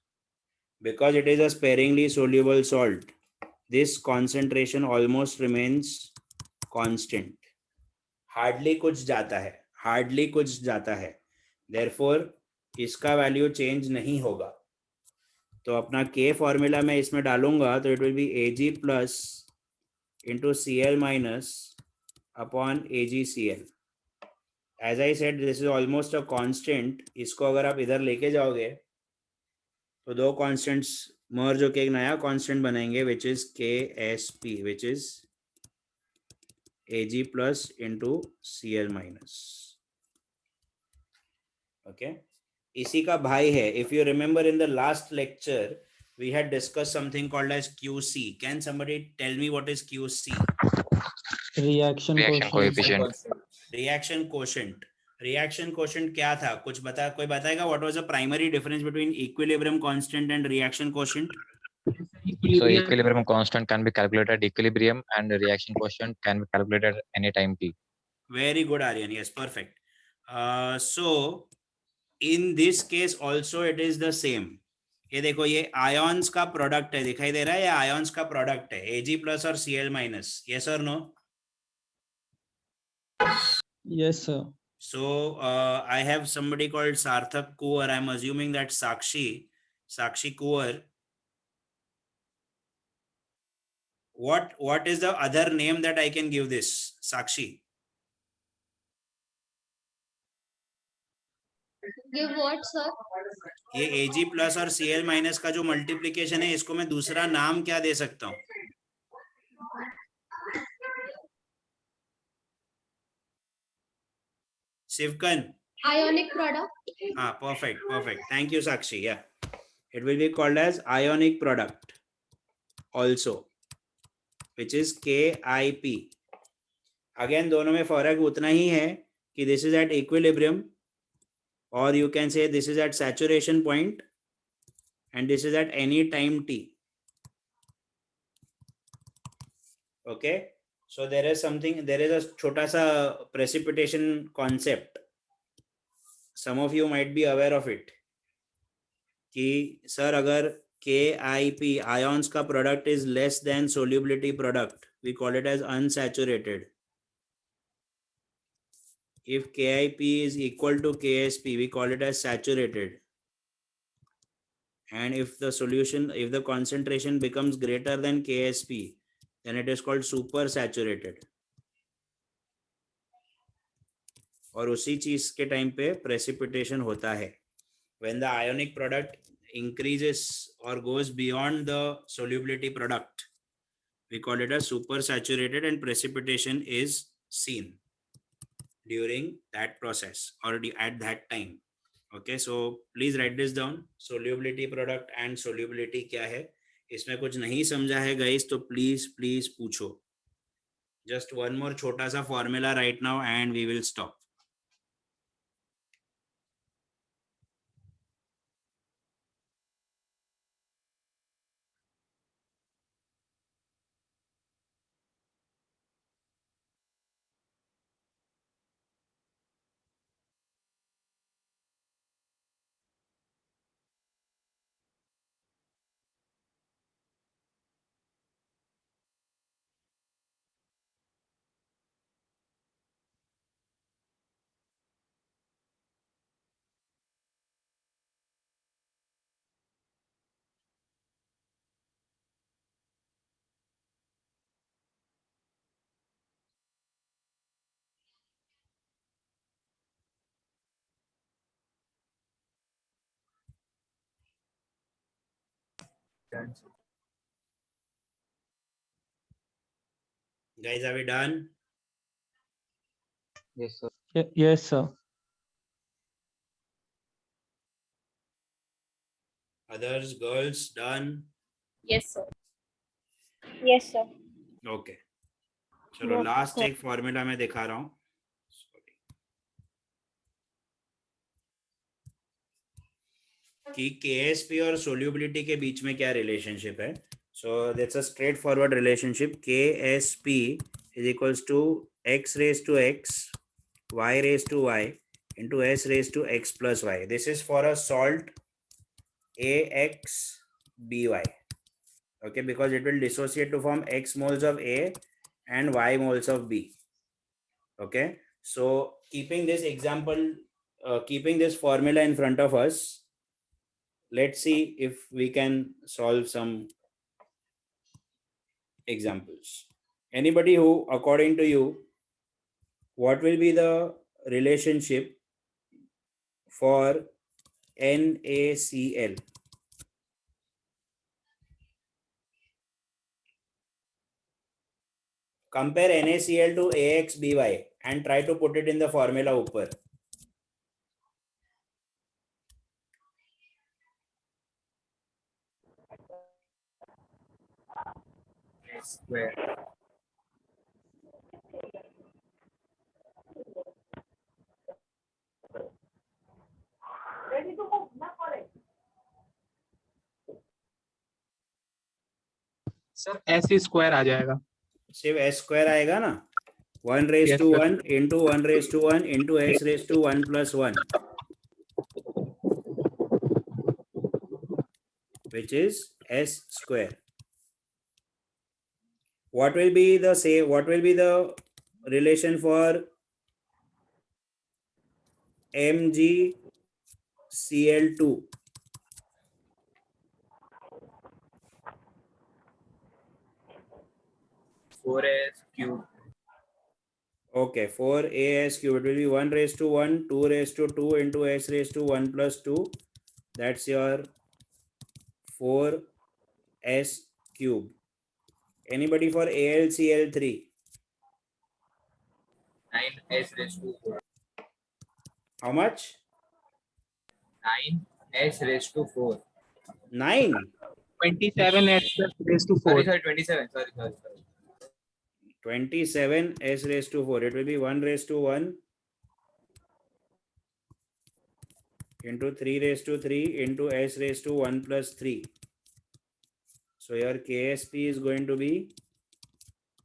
Because it is a sparingly soluble salt, this concentration almost remains constant. Hardly कुछ जाता है, hardly कुछ जाता है. Therefore, इसका value change नहीं होगा. तो अपना K फॉर्मूला मैं इसमें डालूंगा तो it will be Ag plus into Cl minus upon AgCl. As I said, this is almost a constant. इसको अगर आप इधर लेके जाओगे तो दो कांस्टेंट्स मर्ज होके एक नया कांस्टेंट बनेंगे which is KSP, which is Ag plus into Cl minus. Okay, इसी का भाई है. If you remember in the last lecture we had discussed something called as QC. Can somebody tell me what is QC? Reaction coefficient. Reaction quotient. Reaction quotient क्या था? कुछ बता, कोई बताएगा? What was the primary difference between equilibrium constant and reaction quotient? So equilibrium constant can be calculated equilibrium and reaction quotient can be calculated any time t. Very good, Aryan. Yes, perfect. So in this case also it is the same. ये देखो, ये ions का product है, दिखाई दे रहा है? ये ions का product है, Ag plus और Cl minus. Yes or no? Yes, sir. So I have somebody called Sarthak Kuwar. I'm assuming that Sakshi Kuwar. What is the other name that I can give this, Sakshi? Give what, sir? ये Ag plus और Cl minus का जो multiplication है, इसको मैं दूसरा नाम क्या दे सकता हूँ? Sivkan. Ionic product. Perfect. Thank you, Sakshi. Yeah, it will be called as ionic product also, which is KIP. Again, दोनों में फर्क उतना ही है कि this is at equilibrium, or you can say this is at saturation point, and this is at any time t. Okay, so there is a छोटा सा precipitation concept. Some of you might be aware of it. कि sir अगर KIP ions का product is less than solubility product, we call it as unsaturated. If KIP is equal to KSP, we call it as saturated. And if the concentration becomes greater than KSP, then it is called super saturated. और उसी चीज के time पे precipitation होता है. When the ionic product increases or goes beyond the solubility product, we call it as super saturated, and precipitation is seen during that process or at that time. Okay, so please write this down. Solubility product and solubility क्या है? इसमें कुछ नहीं समझा है guys, तो please पूछो. Just one more छोटा सा formula right now and we will stop. Guys, are we done? Yes, sir. Yes, sir. Others, girls, done? Yes, sir. Yes, sir. Okay. चलो Yes, लास्ट sir. एक formula मैं दिखा रहा हूँ कि KSP और सोल्यूबिलिटी के बीच में क्या रिलेशनशिप है. So that's a straightforward relationship. KSP is equals to x raised to x, y raised to y into s raised to x plus y. This is for a salt AXBY. Okay, because it will dissociate to form x moles of A and y moles of B. Okay, so keeping this example, keeping this formula in front of us, let's see if we can solve some examples. Anybody who, according to you, what will be the relationship for NaCl? Compare NaCl to AXBY and try to put it in the formula upper. Square. Sir s square आ जाएगा. सिर्फ s square आएगा ना. 1 raised Yes, to sir. 1 into 1 raised to 1 into s raised to 1 plus 1, which is s square. What will be the what will be the relation for MgCl2? Four s cube. Okay, 4as cube, it will be 1 raised to 1, 2 raised to 2 into s raised to 1 plus 2. That's your 4s cube. Anybody for AlCl3? 9s raised to 4. How much? 9s raised to 4. 9? 27s raised to 4. Sorry, 27. Sorry. 27 s raised to 4. It will be 1 raised to 1 into 3 raised to 3 into s raised to 1 plus 3. So your KSP is going to be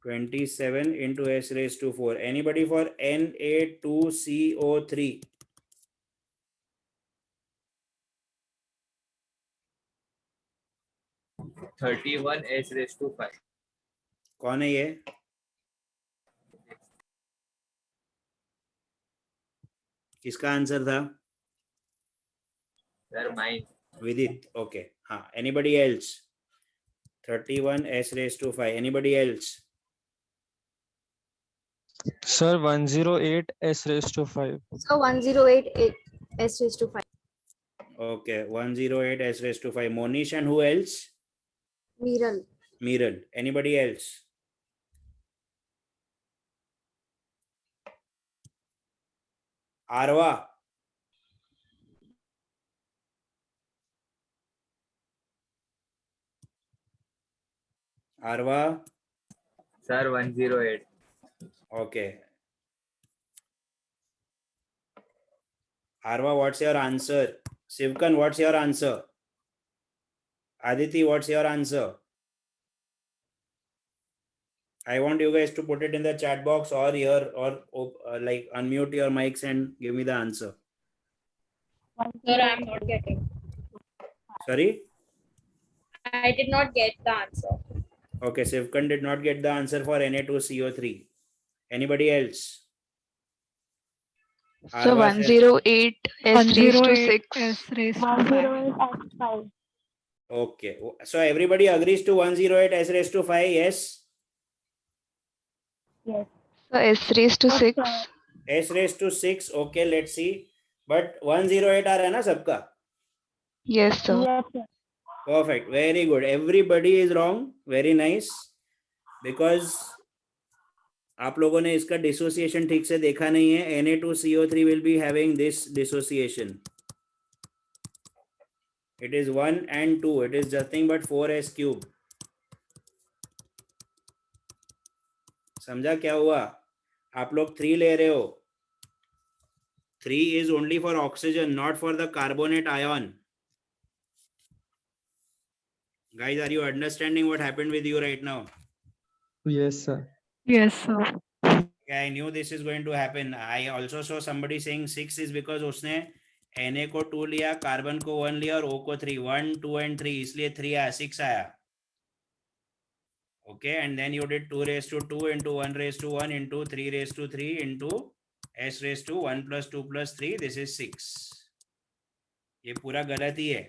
27 into s raised to 4. Anybody for Na2CO3? Thirty-one s raised to 5. कौन है ये? किसका answer था? Sir, mine. Vidit. Okay. हाँ. Anybody else? 31 s raised to 5. Anybody else? Sir, 108 s raised to 5. So 108 s raised to 5. Okay. 108 s raised to 5. Monish and who else? Miral. Anybody else? Arwa. Sir, 108. Okay. Arwa, what's your answer? Sivkan, what's your answer? Aditi, what's your answer? I want you guys to put it in the chat box or here or like unmute your mics and give me the answer. Sir, I'm not getting. Sorry? I did not get the answer. Okay, Sivkan did not get the answer for Na2CO3. Anybody else? So 108 s raised to 6. S raised to 5. Okay. So everybody agrees to 108 s raised to 5, yes? Yes. So s raised to 6. S raised to 6. Okay, let's see. But 108 आ रहा है ना सबका? Yes, sir. Yes, sir. Perfect. Very good. Everybody is wrong. Very nice. Because आप लोगों ने इसका dissociation ठीक से देखा नहीं है. Na2CO3 will be having this dissociation. It is 1 and 2. It is nothing but 4s cube. समझा क्या हुआ? आप लोग 3 ले रहे हो. 3 is only for oxygen, not for the carbonate ion. Guys, are you understanding what happened with you right now? Yes, sir. Yes, sir. I knew this is going to happen. I also saw somebody saying 6 is because उसने Na को 2 लिया, carbon को 1 लिया और O को 3. 1, 2 and 3, इसलिए 3 आया, 6 आया. Okay, and then you did 2 raised to 2 into 1 raised to 1 into 3 raised to 3 into s raised to 1 plus 2 plus 3. This is 6. ये पूरा गलत ही है.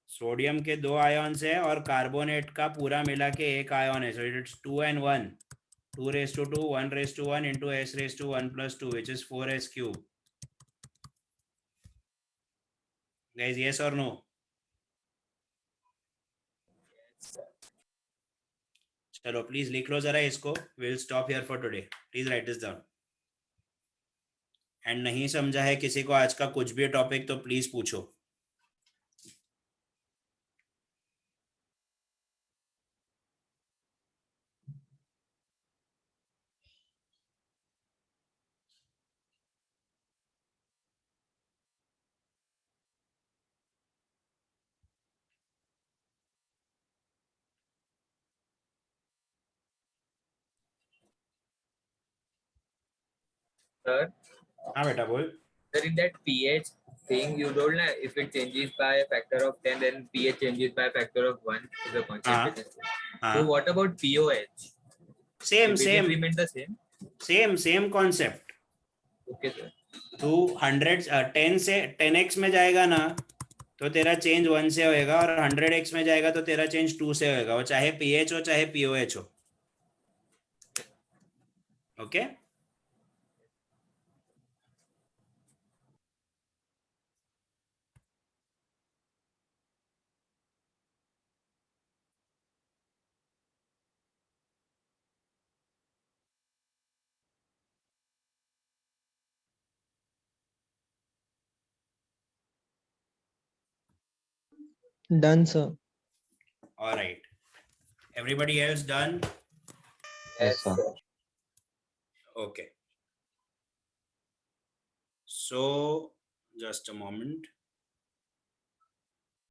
सोडियम के 2 आयन्स है और कार्बोनेट का पूरा मिला के एक आयन है. So it's 2 and 1. 2 raised to 2, 1 raised to 1 into s raised to 1 plus 2, which is 4s cube. Guys, yes or no? चलो प्लीज लिख लो जरा इसको. We'll stop here for today. Please write this down. And नहीं समझा है किसी को आज का कुछ भी टॉपिक तो प्लीज पूछो. Sir, हाँ बेटा बोल. sir, in that pH thing, you told na if it changes by a factor of 10, then pH changes by a factor of 1 to the concentration. So what about pOH? Same, Will same. it remain the same? Same concept. Okay, sir. तू 10 से 10x में जाएगा ना तो तेरा change 1 से होएगा और 100x में जाएगा तो तेरा चेंज 2 से होएगा. वो चाहे pH हो चाहे pOH हो. Okay. Done, sir. All right. Everybody else done? Yes, sir. Okay. So just a moment.